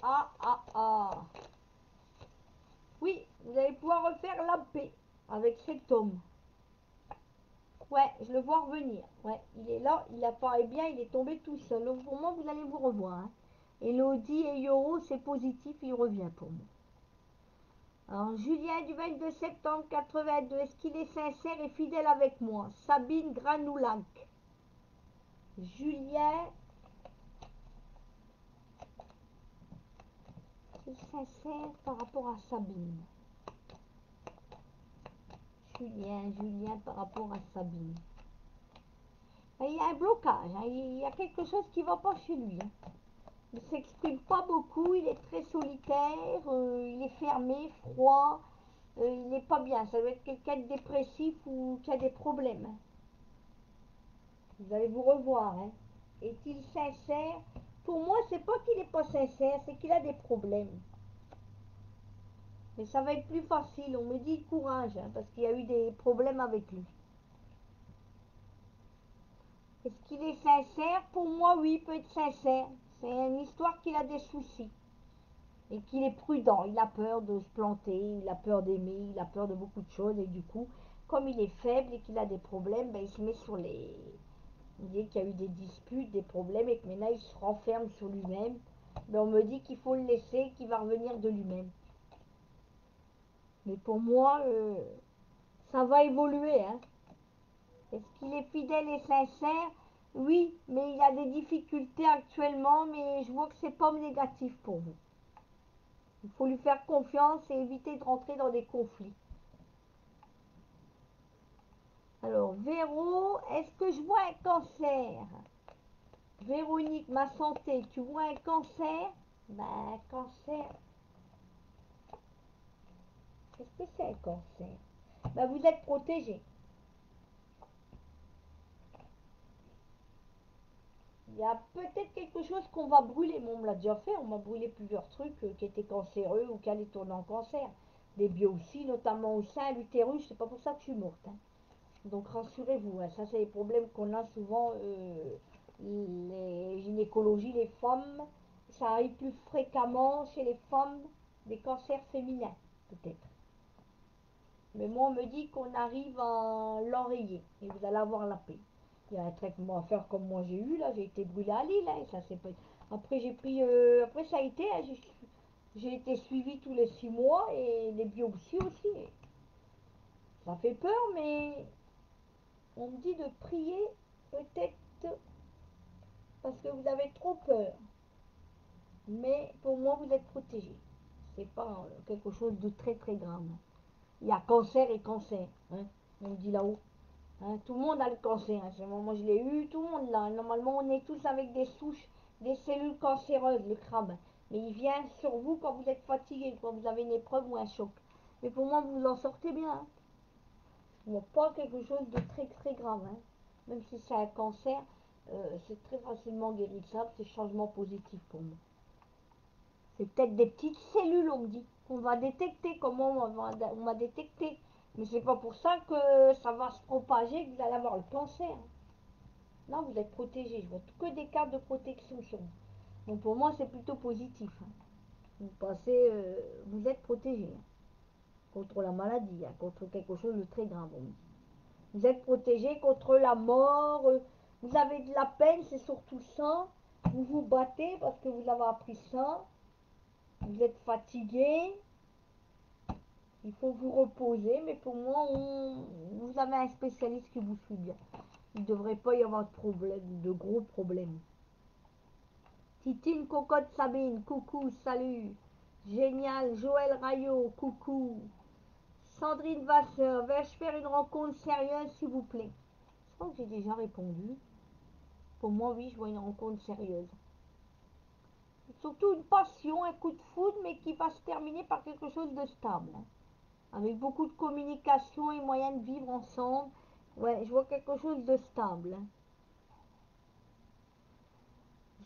[SPEAKER 1] Ah. Oui, vous allez pouvoir refaire la paix avec cet homme. Ouais, je le vois revenir. Ouais, il est là, il apparaît bien, il est tombé tout seul. Donc pour moi, vous allez vous revoir. Hein. Elodie et Yoro, c'est positif, il revient pour moi. Alors, Julien du 22 septembre 82, est-ce qu'il est sincère et fidèle avec moi? Sabine Granoulac. Julien est sincère par rapport à Sabine. Julien par rapport à Sabine. Il y a un blocage, hein. Il y a quelque chose qui ne va pas chez lui. Hein. Il ne s'exprime pas beaucoup, il est très solitaire, il est fermé, froid, il n'est pas bien. Ça doit être quelqu'un de dépressif ou qui a des problèmes. Vous allez vous revoir. Hein. Est-il sincère? Pour moi, c'est pas qu'il n'est pas sincère, c'est qu'il a des problèmes. Mais ça va être plus facile, on me dit courage, hein, parce qu'il y a eu des problèmes avec lui. Est-ce qu'il est sincère? Pour moi, oui, il peut être sincère. C'est une histoire qu'il a des soucis. Et qu'il est prudent. Il a peur de se planter, il a peur d'aimer, il a peur de beaucoup de choses. Et du coup, comme il est faible et qu'il a des problèmes, ben, il se met sur les... Il dit qu'il y a eu des disputes, des problèmes, et que maintenant il se renferme sur lui-même. Mais on me dit qu'il faut le laisser, qu'il va revenir de lui-même. Mais pour moi, ça va évoluer. Hein. Est-ce qu'il est fidèle et sincère? Oui, mais il a des difficultés actuellement, mais je vois que c'est pas négatif pour vous. Il faut lui faire confiance et éviter de rentrer dans des conflits. Alors, Véro, est-ce que je vois un cancer? Véronique, ma santé, tu vois un cancer? Ben, cancer, qu'est-ce que c'est un cancer? Ben, vous êtes protégé. Il y a peut-être quelque chose qu'on va brûler. Bon, on me l'a déjà fait, on m'a brûlé plusieurs trucs qui étaient cancéreux ou qui allaient tourner en cancer. Des biopsies, notamment au sein, l'utérus, c'est pas pour ça que je suis morte, hein. Donc rassurez-vous, hein, ça c'est les problèmes qu'on a souvent, les gynécologies, les femmes, ça arrive plus fréquemment chez les femmes, des cancers féminins, peut-être. Mais moi on me dit qu'on arrive à l'enrayer et vous allez avoir la paix. Il y a un traitement à faire comme moi j'ai eu, là, j'ai été brûlée à Lille, hein, ça c'est pas... Après j'ai pris, après ça a été, hein, j'ai été suivie tous les 6 mois et les biopsies aussi. Ça fait peur, mais on me dit de prier peut-être parce que vous avez trop peur. Mais pour moi, vous êtes protégé. C'est pas quelque chose de très très grave. Il y a cancer et cancer, hein, on dit là-haut. Hein, tout le monde a le cancer. Hein. Moi, je l'ai eu, tout le monde l'a. Normalement, on est tous avec des souches, des cellules cancéreuses, le crabe. Mais il vient sur vous quand vous êtes fatigué, quand vous avez une épreuve ou un choc. Mais pour moi, vous en sortez bien. Hein. Pas quelque chose de très très grave. Hein. Même si c'est un cancer, c'est très facilement guérissable. C'est changement positif pour moi. C'est peut-être des petites cellules, on me dit, qu'on va détecter. Comment on va détecter? Mais c'est pas pour ça que ça va se propager, que vous allez avoir le cancer. Non, vous êtes protégé. Je vois que des cartes de protection sur vous. Donc pour moi, c'est plutôt positif. Hein. Vous passez, vous êtes protégé hein, contre la maladie, hein, contre quelque chose de très grave. On me dit. Vous êtes protégé contre la mort. Vous avez de la peine, c'est surtout ça. Vous vous battez parce que vous avez appris ça. Vous êtes fatigué. Il faut vous reposer, mais pour moi, vous avez un spécialiste qui vous suit bien. Il ne devrait pas y avoir de problème, de gros problèmes. Titine Cocotte Sabine, coucou, salut. Génial, Joël Rayot, coucou. Sandrine Vasseur, vais-je faire une rencontre sérieuse, s'il vous plaît? Je crois que j'ai déjà répondu. Pour moi, oui, je vois une rencontre sérieuse. Surtout une passion, un coup de foudre, mais qui va se terminer par quelque chose de stable. Avec beaucoup de communication et moyen de vivre ensemble. Ouais, je vois quelque chose de stable.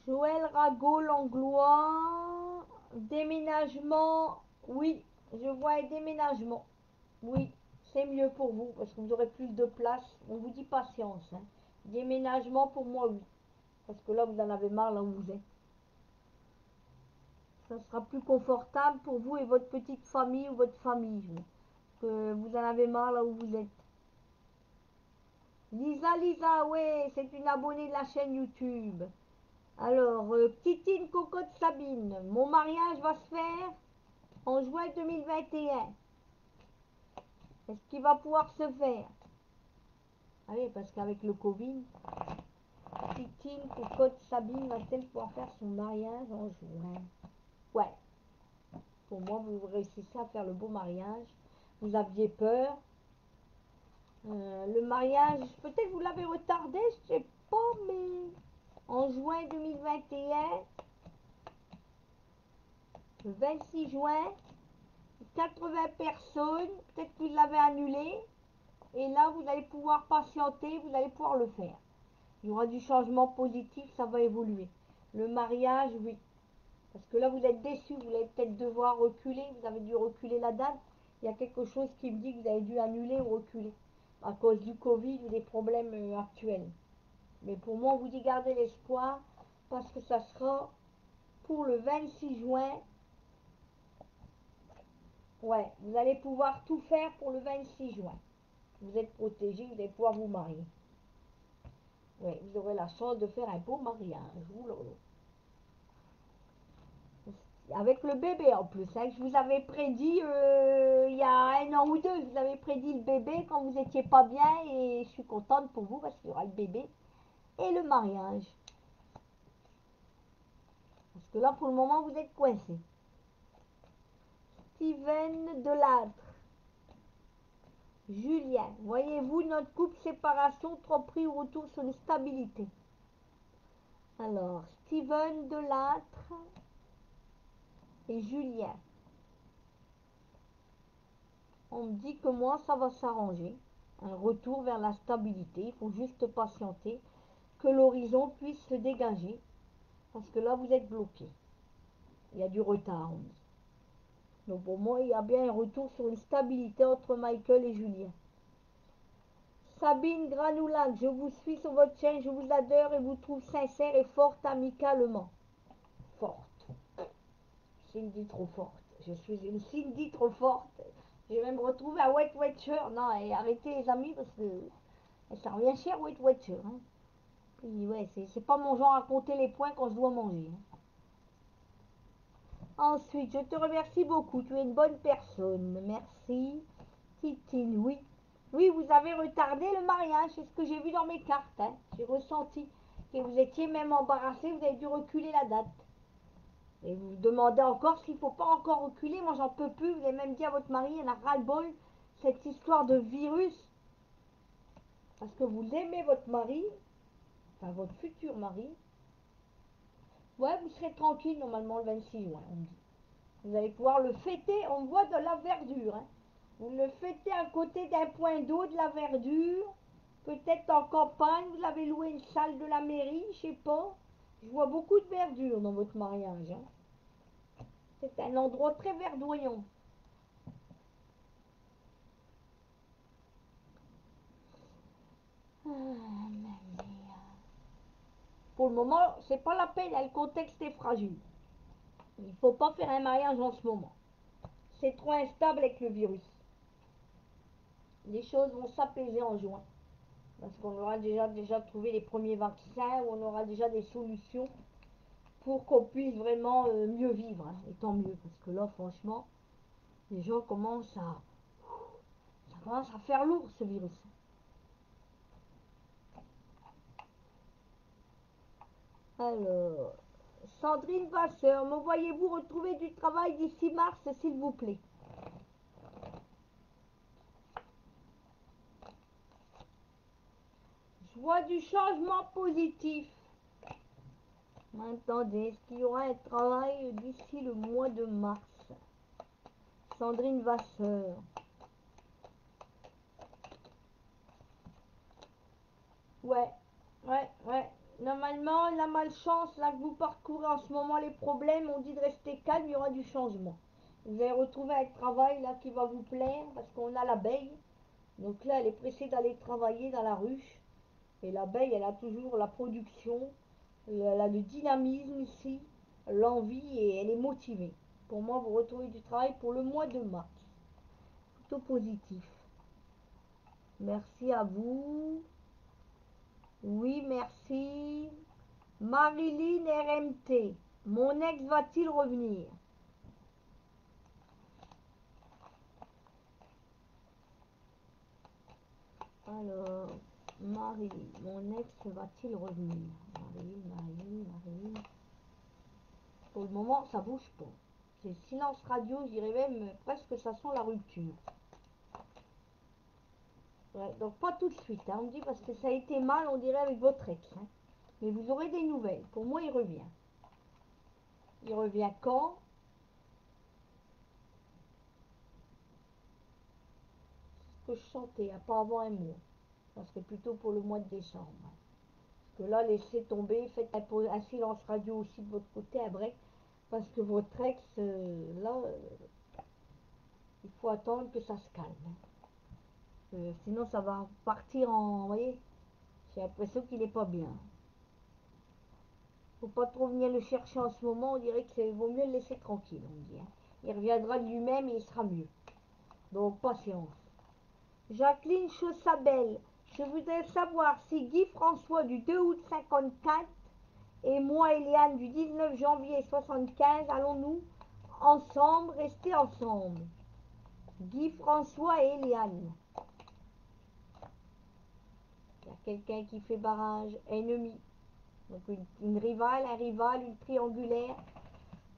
[SPEAKER 1] Joël Rago Langlois. Déménagement. Oui, je vois un déménagement. Oui, c'est mieux pour vous parce que vous aurez plus de place. On vous dit patience. Hein. Déménagement pour moi, oui. Parce que là, vous en avez marre là où vous êtes. Ça sera plus confortable pour vous et votre petite famille ou votre famille. Que vous en avez marre là où vous êtes. Lisa, ouais, c'est une abonnée de la chaîne YouTube. Alors, Titine Cocotte Sabine, mon mariage va se faire en juin 2021. Est-ce qu'il va pouvoir se faire? Ah oui, parce qu'avec le Covid, Titine Cocotte Sabine va-t-elle pouvoir faire son mariage en juin? Ouais, pour moi, vous réussissez à faire le beau mariage. Vous aviez peur. Le mariage, peut-être vous l'avez retardé, je sais pas, mais en juin 2021, le 26 juin, 80 personnes, peut-être qu'ils l'avaient annulé, et là vous allez pouvoir patienter, vous allez pouvoir le faire. Il y aura du changement positif, ça va évoluer. Le mariage, oui. Parce que là vous êtes déçus, vous allez peut-être devoir reculer, vous avez dû reculer la date. Il y a quelque chose qui me dit que vous avez dû annuler ou reculer à cause du Covid ou des problèmes actuels. Mais pour moi, on vous dit gardez l'espoir parce que ça sera pour le 26 juin. Ouais, vous allez pouvoir tout faire pour le 26 juin. Vous êtes protégé, vous allez pouvoir vous marier. Ouais, vous aurez la chance de faire un beau mariage. Avec le bébé en plus. Hein, je vous avais prédit il y a un an ou deux, je vous avais prédit le bébé quand vous n'étiez pas bien et je suis contente pour vous parce qu'il y aura le bébé et le mariage. Parce que là, pour le moment, vous êtes coincé. Steven Delattre. Julien, voyez-vous notre couple séparation, tromperie ou retour sur une stabilité? Alors, Steven Delattre et Julien. On me dit que moi, ça va s'arranger. Un retour vers la stabilité. Il faut juste patienter. Que l'horizon puisse se dégager. Parce que là, vous êtes bloqué. Il y a du retard, on dit. Donc pour moi, il y a bien un retour sur une stabilité entre Michael et Julien. Sabine Granulac, je vous suis sur votre chaîne, je vous adore et vous trouve sincère et forte amicalement. Forte. Cindy trop forte. Je suis une Cindy trop forte. Je vais me retrouver à Weight Watcher. Non, et arrêtez les amis parce que ça revient cher Weight Watcher. Hein. Puis ouais, c'est pas mon genre à compter les points quand je dois manger. Hein. Ensuite, je te remercie beaucoup. Tu es une bonne personne. Merci. Titine, oui. Oui, vous avez retardé le mariage. C'est ce que j'ai vu dans mes cartes. Hein. J'ai ressenti que vous étiez même embarrassé. Vous avez dû reculer la date. Et vous vous demandez encore s'il ne faut pas encore reculer. Moi, j'en peux plus. Vous avez même dit à votre mari, il a ras-le-bol, cette histoire de virus. Parce que vous aimez votre mari, enfin votre futur mari. Ouais, vous serez tranquille normalement le 26 juin, on me dit. Vous allez pouvoir le fêter, on voit de la verdure. Hein. Vous le fêtez à côté d'un point d'eau, de la verdure. Peut-être en campagne, vous avez loué une salle de la mairie, je sais pas. Je vois beaucoup de verdure dans votre mariage. Hein. C'est un endroit très verdoyant. Pour le moment, c'est pas la peine, le contexte est fragile. Il ne faut pas faire un mariage en ce moment. C'est trop instable avec le virus. Les choses vont s'apaiser en juin. Parce qu'on aura déjà trouvé les premiers vaccins, ou on aura déjà des solutions pour qu'on puisse vraiment mieux vivre. Hein, et tant mieux, parce que là, franchement, les gens ça commence à faire lourd ce virus. Alors, Sandrine Vasseur, me voyez-vous retrouver du travail d'ici mars, s'il vous plaît? Je vois du changement positif. Attendez, est-ce qu'il y aura un travail d'ici le mois de mars? Sandrine Vasseur. Ouais, ouais. Normalement, la malchance, là que vous parcourez en ce moment, les problèmes, on dit de rester calme, il y aura du changement. Vous allez retrouver un travail là qui va vous plaire parce qu'on a l'abeille. Donc là, elle est pressée d'aller travailler dans la ruche. Et l'abeille, elle a toujours la production, elle a le dynamisme ici, l'envie et elle est motivée. Pour moi, vous retrouvez du travail pour le mois de mars. Plutôt positif. Merci à vous. Oui, merci. Marilyn RMT. Mon ex va-t-il revenir? Alors, Marilyn, mon ex va-t-il revenir? Marilyn. Pour le moment, ça bouge pas. C'est silence radio, je dirais même presque ça sent la rupture. Ouais, donc pas tout de suite, hein, on me dit parce que ça a été mal, on dirait avec votre ex. Hein. Mais vous aurez des nouvelles. Pour moi, il revient. Il revient quand? Ce que je sentais, à pas avant un mois. Ça serait plutôt pour le mois de décembre. Parce que là, laissez tomber, faites un silence radio aussi de votre côté, un break. Parce que votre ex, là, il faut attendre que ça se calme. Sinon, ça va partir en... Vous voyez, j'ai l'impression qu'il n'est pas bien. Faut pas trop venir le chercher en ce moment, on dirait qu'il vaut mieux le laisser tranquille, on dit. Hein. Il reviendra de lui-même et il sera mieux. Donc, patience. Jacqueline Chaussabelle, je voudrais savoir si Guy François du 2 août 54 et moi, Eliane, du 19 janvier 75, allons-nous ensemble, rester ensemble? Guy François et Eliane. Il y a quelqu'un qui fait barrage, ennemi. Donc une rivale, un rival, une triangulaire.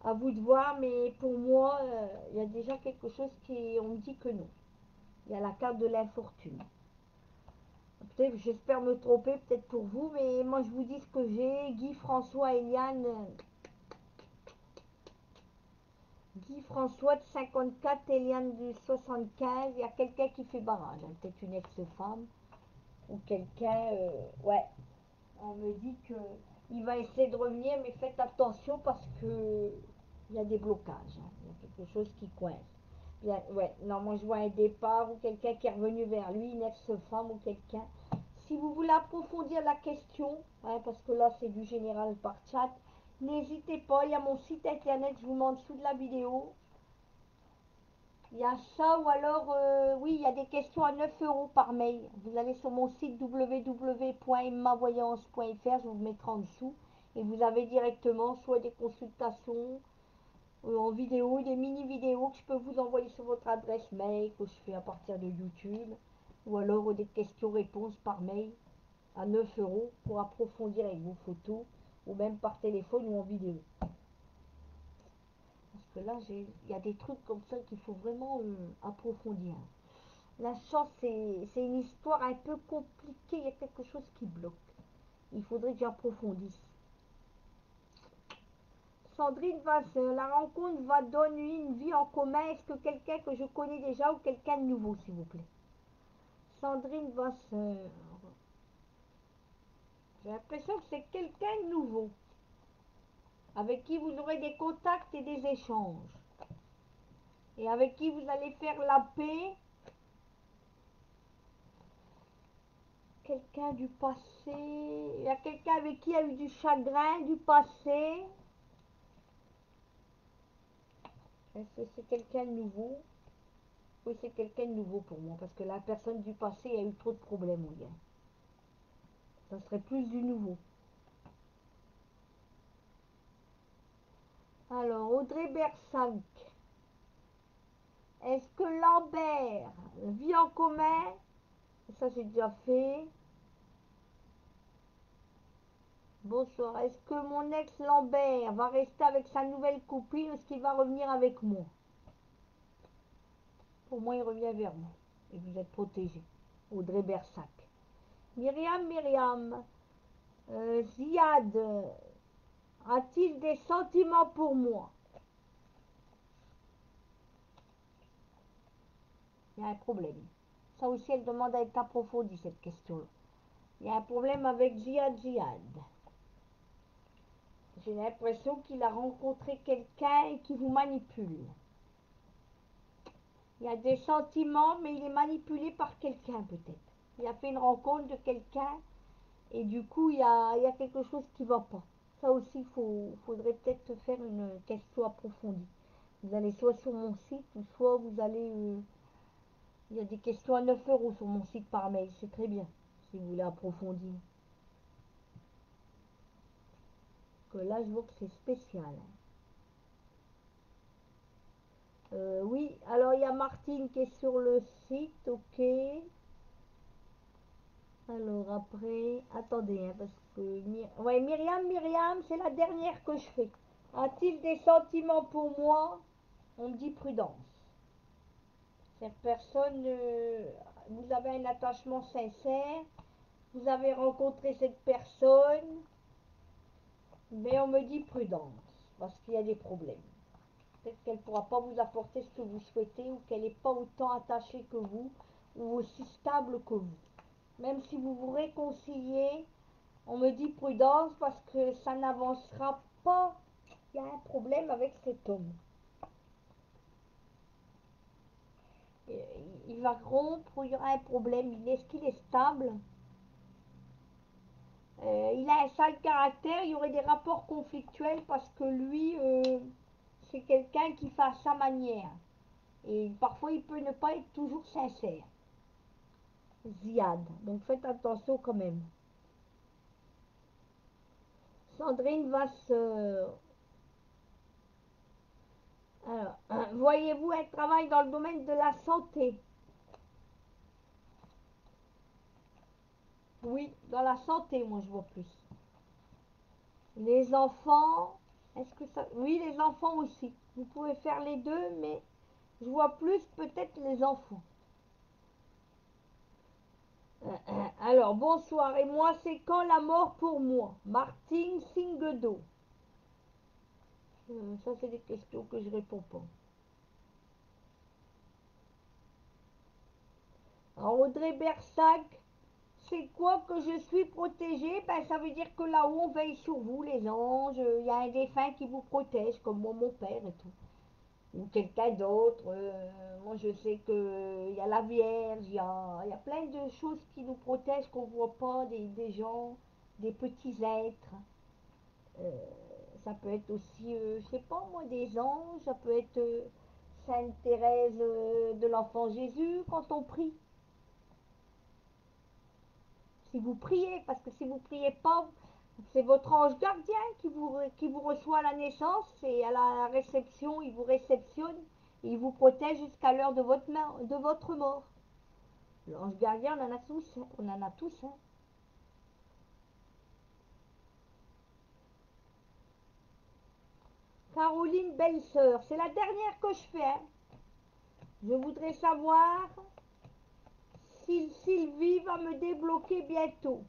[SPEAKER 1] À vous de voir, mais pour moi, il y a déjà quelque chose qui, on me dit que non. Il y a la carte de l'infortune. Peut-être, j'espère me tromper, peut-être pour vous, mais moi je vous dis ce que j'ai. Guy, François, Eliane. Guy, François de 54, Eliane de 75. Il y a quelqu'un qui fait barrage. Hein, peut-être une ex-femme. Ou quelqu'un, ouais. On me dit que il va essayer de revenir, mais faites attention parce que il y a des blocages. Hein. Il y a quelque chose qui coince. Ouais, non, moi je vois un départ ou quelqu'un qui est revenu vers lui, une ex-femme ou quelqu'un. Si vous voulez approfondir la question, hein, parce que là c'est du général par chat, n'hésitez pas, il y a mon site internet, je vous mets en dessous de la vidéo. Il y a ça ou alors, oui, il y a des questions à 9 € par mail. Vous allez sur mon site www.immavoyance.fr, je vous le mettrai en dessous. Et vous avez directement soit des consultations en vidéo, des mini-vidéos que je peux vous envoyer sur votre adresse mail, que je fais à partir de YouTube. Ou alors des questions-réponses par mail à 9 € pour approfondir avec vos photos. Ou même par téléphone ou en vidéo. Parce que là, il y a des trucs comme ça qu'il faut vraiment approfondir. La chance, c'est une histoire un peu compliquée. Il y a quelque chose qui bloque. Il faudrait que j'approfondisse. Sandrine la rencontre va donner une vie en commun. Est-ce que quelqu'un que je connais déjà ou quelqu'un de nouveau, s'il vous plaît? Sandrine Vasseur. J'ai l'impression que c'est quelqu'un de nouveau. Avec qui vous aurez des contacts et des échanges. Et avec qui vous allez faire la paix. Quelqu'un du passé. Il y a quelqu'un avec qui il y a eu du chagrin du passé. Est-ce que c'est quelqu'un de nouveau? Oui, c'est quelqu'un de nouveau pour moi. Parce que la personne du passé a eu trop de problèmes, oui. Ça serait plus du nouveau. Alors, Audrey Bersac. Est-ce que Lambert vit en commun? Ça, j'ai déjà fait. Bonsoir. Est-ce que mon ex Lambert va rester avec sa nouvelle copine ou est-ce qu'il va revenir avec moi? Pour moi, il revient vers vous. Et vous êtes protégé. Audrey Bersac. Myriam. Ziad. A-t-il des sentiments pour moi? Il y a un problème. Ça aussi, elle demande à être approfondie, cette question-là. Il y a un problème avec Ziad. J'ai l'impression qu'il a rencontré quelqu'un et qui vous manipule. Il y a des sentiments, mais il est manipulé par quelqu'un peut-être. Il a fait une rencontre de quelqu'un et du coup, il y a quelque chose qui ne va pas. Ça aussi, il faudrait peut-être faire une question approfondie. Vous allez soit sur mon site ou soit vous allez... il y a des questions à 9 € sur mon site par mail, c'est très bien, si vous voulez approfondir. Que là, je vois que c'est spécial. Oui, alors il y a Martine qui est sur le site, ok. Alors après, attendez, hein, parce que... Ouais, Myriam, c'est la dernière que je fais. A-t-il des sentiments pour moi? On me dit prudence. Cette personne, vous avez un attachement sincère, vous avez rencontré cette personne, mais on me dit prudence, parce qu'il y a des problèmes. Peut-être qu'elle ne pourra pas vous apporter ce que vous souhaitez ou qu'elle n'est pas autant attachée que vous ou aussi stable que vous. Même si vous vous réconciliez, on me dit prudence parce que ça n'avancera pas. Il y a un problème avec cet homme. Il va rompre, il y aura un problème. Est-ce qu'il est stable? Il a un sale caractère, il y aurait des rapports conflictuels parce que lui, c'est quelqu'un qui fait à sa manière. Et parfois, il peut ne pas être toujours sincère. Ziad. Donc faites attention quand même. Sandrine va se... Alors, voyez-vous un travail dans le domaine de la santé? Oui, dans la santé, moi je vois plus. Les enfants, est-ce que ça... Oui, les enfants aussi. Vous pouvez faire les deux, mais je vois plus peut-être les enfants. Alors, bonsoir. Et moi, c'est quand la mort pour moi? Martine Singedo. Ça, c'est des questions que je réponds pas. Alors, Audrey Bersac, c'est quoi que je suis protégée? Ben, ça veut dire que là-haut, on veille sur vous, les anges. Il y a un défunt qui vous protège, comme moi, mon père et tout. Ou quelqu'un d'autre. Moi, je sais que il y a la Vierge, il y a plein de choses qui nous protègent qu'on ne voit pas, des gens, des petits êtres. Euh, Ça peut être aussi, je sais pas moi, des anges, ça peut être Sainte Thérèse de l'Enfant Jésus quand on prie. Si vous priez, parce que si vous priez pas, c'est votre ange gardien qui vous reçoit à la naissance et à la réception, il vous réceptionne et il vous protège jusqu'à l'heure de votre mort. L'ange gardien, on en a tous, hein, on en a tous. Hein. Caroline Belle-Sœur, c'est la dernière que je fais. Hein. Je voudrais savoir si Sylvie va me débloquer bientôt.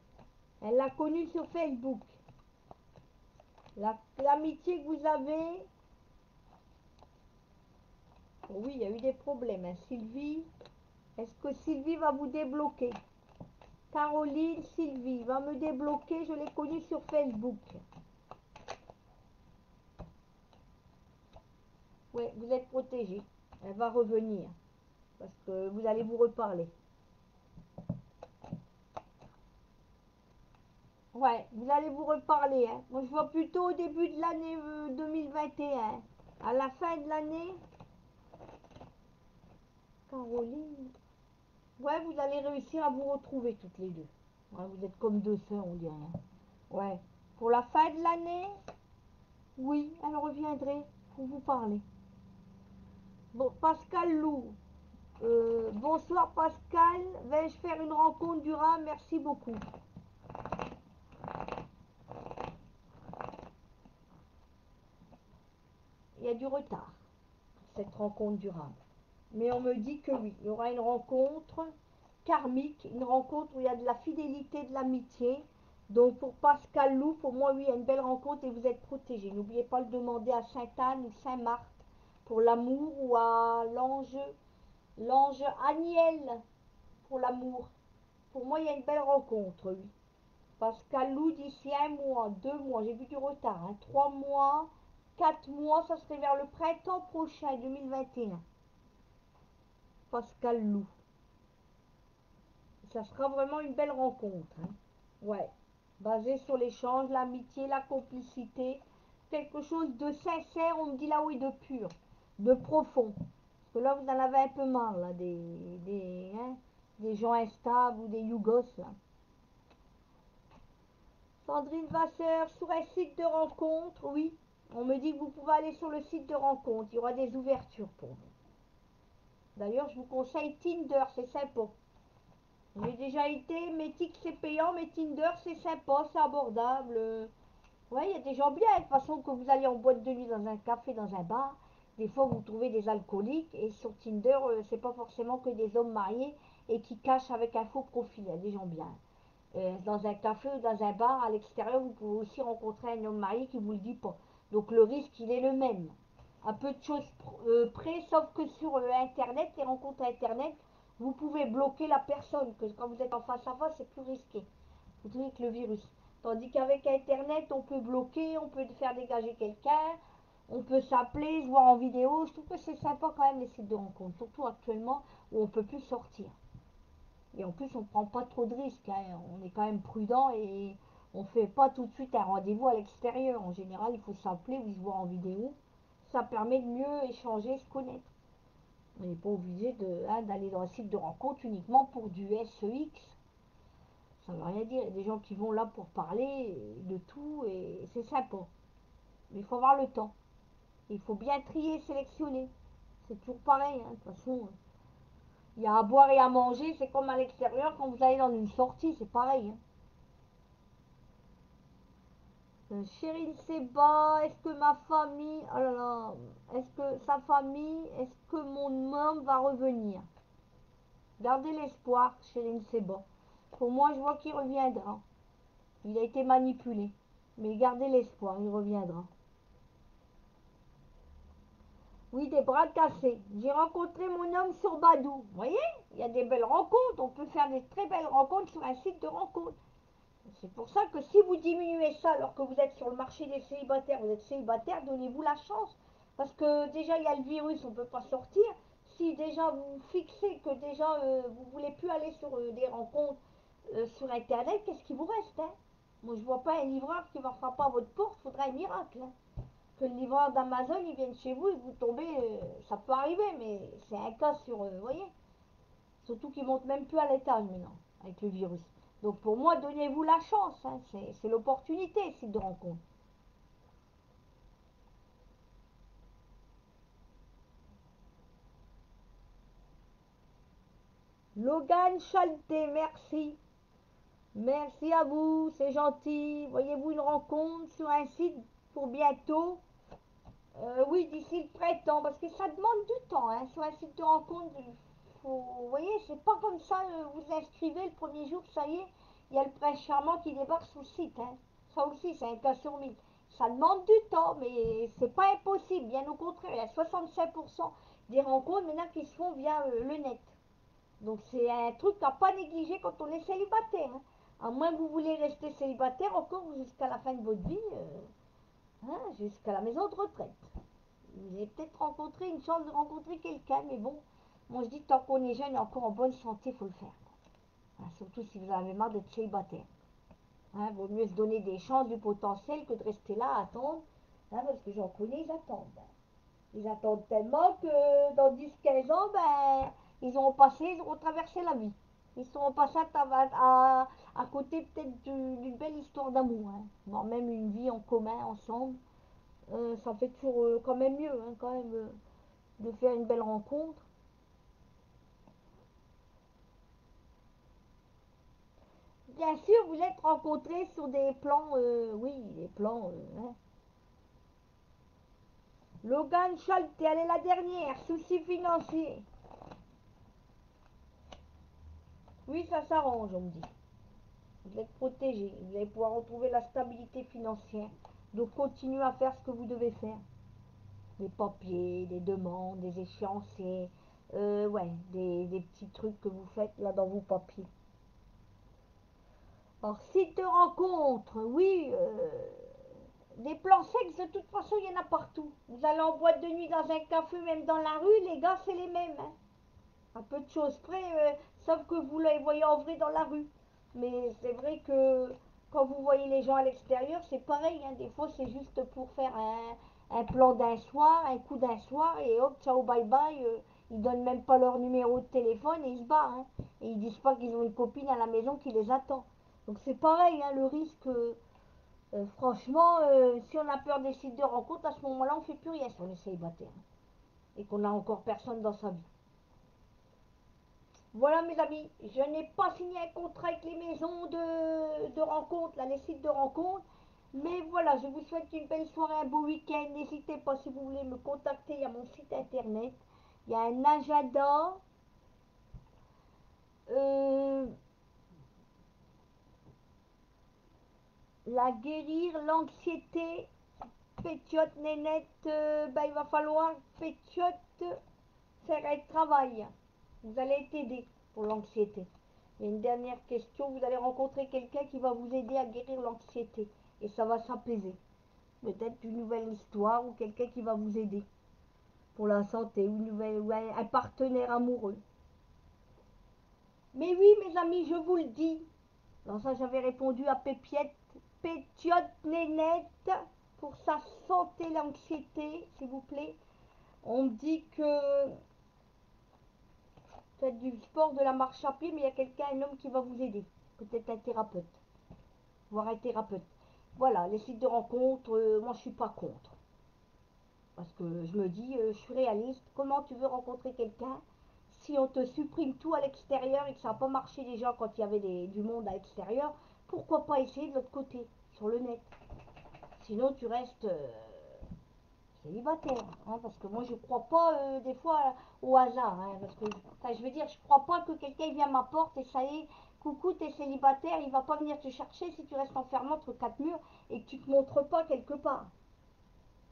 [SPEAKER 1] Elle l'a connue sur Facebook. L'amitié que vous avez. Oh oui, il y a eu des problèmes. Hein. Sylvie, est-ce que Sylvie va vous débloquer? Caroline, Sylvie va me débloquer. Je l'ai connue sur Facebook. Ouais, vous êtes protégée. Elle va revenir. Parce que vous allez vous reparler. Ouais, vous allez vous reparler. Hein. Moi, je vois plutôt au début de l'année 2021. À la fin de l'année, Caroline. Ouais, vous allez réussir à vous retrouver toutes les deux. Ouais, vous êtes comme deux sœurs, on dirait. Hein. Ouais. Pour la fin de l'année, oui, elle reviendrait pour vous parler. Bon, Pascal Lou. Bonsoir Pascal. Vais-je faire une rencontre durable? Merci beaucoup. Il y a du retard, cette rencontre durable. Mais on me dit que oui, il y aura une rencontre karmique, une rencontre où il y a de la fidélité, de l'amitié. Donc pour Pascal Lou, pour moi, oui, il y a une belle rencontre et vous êtes protégés. N'oubliez pas de le demander à Sainte-Anne ou Saint-Marthe pour l'amour ou à l'ange Aniel pour l'amour. Pour moi, il y a une belle rencontre, oui. Pascal Lou d'ici 1 mois, 2 mois, j'ai vu du retard, hein, 3 mois, 4 mois, ça serait vers le printemps prochain, 2021. Pascal Lou. Ça sera vraiment une belle rencontre. Hein. Ouais. Basée sur l'échange, l'amitié, la complicité. Quelque chose de sincère, on me dit là oui, de pur, de profond. Parce que là, vous en avez un peu marre, là, des gens instables ou des yougos. Là. Sandrine Vasseur, sur un site de rencontre, oui. On me dit que vous pouvez aller sur le site de rencontre. Il y aura des ouvertures pour vous. D'ailleurs, je vous conseille Tinder, c'est sympa. J'ai déjà été, Métic c'est payant, mais Tinder c'est sympa, c'est abordable. Ouais, il y a des gens bien, de toute façon que vous allez en boîte de nuit, dans un café, dans un bar, des fois vous trouvez des alcooliques, et sur Tinder, c'est pas forcément que des hommes mariés et qui cachent avec un faux profil, il y a des gens bien. Dans un café ou dans un bar, à l'extérieur, vous pouvez aussi rencontrer un homme marié qui vous le dit pas. Donc le risque, il est le même. Un peu de choses près, sauf que sur Internet, les rencontres Internet, vous pouvez bloquer la personne, que quand vous êtes en face à face, c'est plus risqué. Vous trouvez que le virus. Tandis qu'avec Internet, on peut bloquer, on peut faire dégager quelqu'un, on peut s'appeler, se voir en vidéo. Je trouve que c'est sympa quand même les sites de rencontres, surtout actuellement où on peut plus sortir. Et en plus, on ne prend pas trop de risques. Hein. On est quand même prudent et on ne fait pas tout de suite un rendez-vous à l'extérieur. En général, il faut s'appeler ou se voir en vidéo. Ça permet de mieux échanger, se connaître. On n'est pas obligé d'aller dans un site de rencontre uniquement pour du SEX. Ça ne veut rien dire. Il y a des gens qui vont là pour parler de tout et c'est sympa. Mais il faut avoir le temps. Il faut bien trier, sélectionner. C'est toujours pareil. Hein. De toute façon, il y a à boire et à manger. C'est comme à l'extérieur quand vous allez dans une sortie. C'est pareil. Hein. Chérine Seba, est-ce que ma famille, oh là là, est-ce que sa famille, est-ce que mon homme va revenir? Gardez l'espoir, Chérine Seba. Pour moi, je vois qu'il reviendra. Il a été manipulé. Mais gardez l'espoir, il reviendra. Oui, des bras cassés. J'ai rencontré mon homme sur Badou. Vous voyez, il y a des belles rencontres. On peut faire des très belles rencontres sur un site de rencontres. C'est pour ça que si vous diminuez ça alors que vous êtes sur le marché des célibataires, vous êtes célibataire, donnez-vous la chance. Parce que déjà, il y a le virus, on ne peut pas sortir. Si déjà vous fixez que déjà vous ne voulez plus aller sur des rencontres sur Internet, qu'est-ce qui vous reste, hein? Moi, je ne vois pas un livreur qui va frapper à votre porte, il faudrait un miracle, hein. Que le livreur d'Amazon, il vienne chez vous et vous tombez, ça peut arriver, mais c'est un cas sur, vous voyez. Surtout qu'ils montent même plus à l'étage maintenant, avec le virus. Donc pour moi, donnez-vous la chance, hein. C'est l'opportunité, site de rencontre. Logan Chalté, merci. Merci à vous, c'est gentil. Voyez-vous une rencontre sur un site pour bientôt? Oui, d'ici le printemps, parce que ça demande du temps, hein. Sur un site de rencontre, vous voyez, c'est pas comme ça, vous inscrivez le premier jour, ça y est, il y a le prince charmant qui débarque sur le site, hein. Ça aussi, c'est un cas sur 1000. Ça demande du temps, mais c'est pas impossible, bien au contraire, il y a 65% des rencontres maintenant qui se font via le net. Donc c'est un truc à pas négliger quand on est célibataire, hein. À moins que vous voulez rester célibataire encore jusqu'à la fin de votre vie, hein, jusqu'à la maison de retraite. Vous avez peut-être rencontré une chance de rencontrer quelqu'un, mais bon, moi je dis tant qu'on est jeune et encore en bonne santé, il faut le faire. Hein, surtout si vous avez marre d'être célibataire. Hein, vaut mieux se donner des chances, du potentiel, que de rester là à attendre. Hein, parce que j'en connais, ils attendent. Ils attendent tellement que dans 10-15 ans, ben, ils auront traversé la vie. Ils seront passés à côté peut-être d'une belle histoire d'amour, hein, voire même une vie en commun ensemble. Ça fait toujours quand même mieux, hein, quand même, de faire une belle rencontre. Bien sûr, vous êtes rencontrés sur des plans, oui, des plans. Hein. Logan Schultz, elle est la dernière, souci financier. Oui, ça s'arrange, on me dit. Vous êtes protégé, vous allez pouvoir retrouver la stabilité financière. Donc continuez à faire ce que vous devez faire. Des papiers, des demandes, des échéanciers, ouais, des petits trucs que vous faites là dans vos papiers. Alors, site de rencontre, oui, des plans sexes, de toute façon, il y en a partout. Vous allez en boîte de nuit, dans un café, même dans la rue, les gars, c'est les mêmes, hein. Un peu de choses près, sauf que vous les voyez en vrai dans la rue. Mais c'est vrai que quand vous voyez les gens à l'extérieur, c'est pareil, hein. Des fois, c'est juste pour faire un plan d'un soir, un coup d'un soir, et hop, ciao, bye bye. Ils donnent même pas leur numéro de téléphone et ils se barrent, hein. Et ils disent pas qu'ils ont une copine à la maison qui les attend. Donc c'est pareil, hein, le risque. Franchement, si on a peur des sites de rencontre, à ce moment-là, on fait plus rien si on est célibataire et qu'on n'a encore personne dans sa vie. Voilà mes amis, je n'ai pas signé un contrat avec les maisons de rencontres, là, les sites de rencontres. Mais voilà, je vous souhaite une belle soirée, un beau week-end. N'hésitez pas si vous voulez me contacter, il y a mon site internet. Il y a un agenda. Euh, la guérir l'anxiété. Pétiote, nénette, bah, il va falloir pétiote faire un travail. Vous allez être aidé pour l'anxiété. Et une dernière question, vous allez rencontrer quelqu'un qui va vous aider à guérir l'anxiété. Et ça va s'apaiser. Peut-être une nouvelle histoire ou quelqu'un qui va vous aider pour la santé ou un partenaire amoureux. Mais oui, mes amis, je vous le dis. Dans ça, j'avais répondu à Pétiote Nénette pour sa santé, l'anxiété, s'il vous plaît. On me dit que faites du sport, de la marche à pied, mais il y a quelqu'un, un homme qui va vous aider. Peut-être un thérapeute, voire un thérapeute. Voilà, les sites de rencontres, moi je suis pas contre. Parce que je me dis, je suis réaliste. Comment tu veux rencontrer quelqu'un si on te supprime tout à l'extérieur et que ça n'a pas marché déjà quand il y avait du monde à l'extérieur? Pourquoi pas essayer de l'autre côté, sur le net? Sinon tu restes célibataire, hein, parce que moi je crois pas des fois au hasard, hein, parce que enfin, je veux dire, je crois pas que quelqu'un vienne à ma porte et ça y est, Coucou, t'es célibataire, il va pas venir te chercher si tu restes enfermé entre quatre murs et que tu te montres pas quelque part.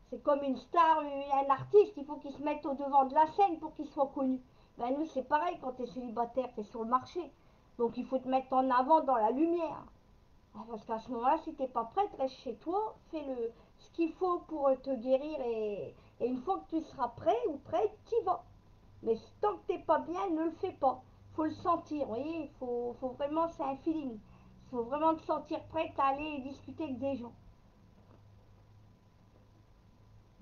[SPEAKER 1] C'est comme une star, un artiste, il faut qu'il se mette au devant de la scène pour qu'il soit connu. Ben nous c'est pareil, quand t'es célibataire, t'es sur le marché. Donc il faut te mettre en avant dans la lumière. Parce qu'à ce moment-là, si t'es pas prête, reste chez toi, fais ce qu'il faut pour te guérir et une fois que tu seras prêt ou prête, t'y vas. Mais tant que t'es pas bien, ne le fais pas. Faut le sentir, vous voyez, faut vraiment, c'est un feeling. Il faut vraiment te sentir prête à aller discuter avec des gens.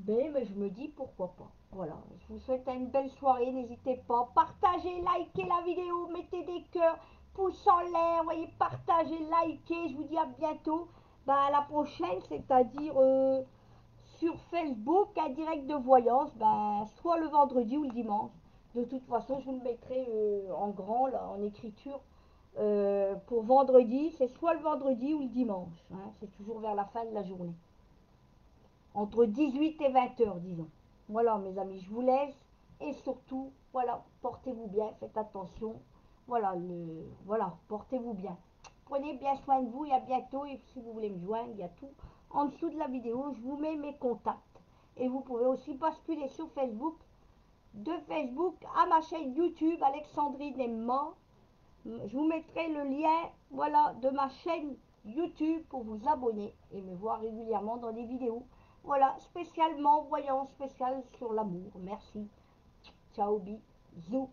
[SPEAKER 1] Mais je me dis pourquoi pas. Voilà, je vous souhaite une belle soirée, n'hésitez pas. Partagez, likez la vidéo, mettez des cœurs, pouces en l'air, voyez, partagez, likez. Je vous dis à bientôt. Bah, à la prochaine, c'est-à-dire sur Facebook, un direct de voyance, ben, soit le vendredi ou le dimanche. De toute façon, je vous le mettrai en grand, là, en écriture. Pour vendredi, c'est soit le vendredi ou le dimanche. Hein, c'est toujours vers la fin de la journée. Entre 18 et 20 heures, disons. Voilà, mes amis, je vous laisse. Et surtout, voilà, portez-vous bien, faites attention. Voilà, voilà, portez-vous bien. Prenez bien soin de vous et à bientôt. Et si vous voulez me joindre, il y a tout en dessous de la vidéo. Je vous mets mes contacts. Et vous pouvez aussi basculer sur Facebook. De Facebook à ma chaîne YouTube, Alexandrine Emma. Je vous mettrai le lien, voilà, de ma chaîne YouTube pour vous abonner et me voir régulièrement dans des vidéos. Voilà, spécialement voyant spécial sur l'amour. Merci. Ciao, bisous.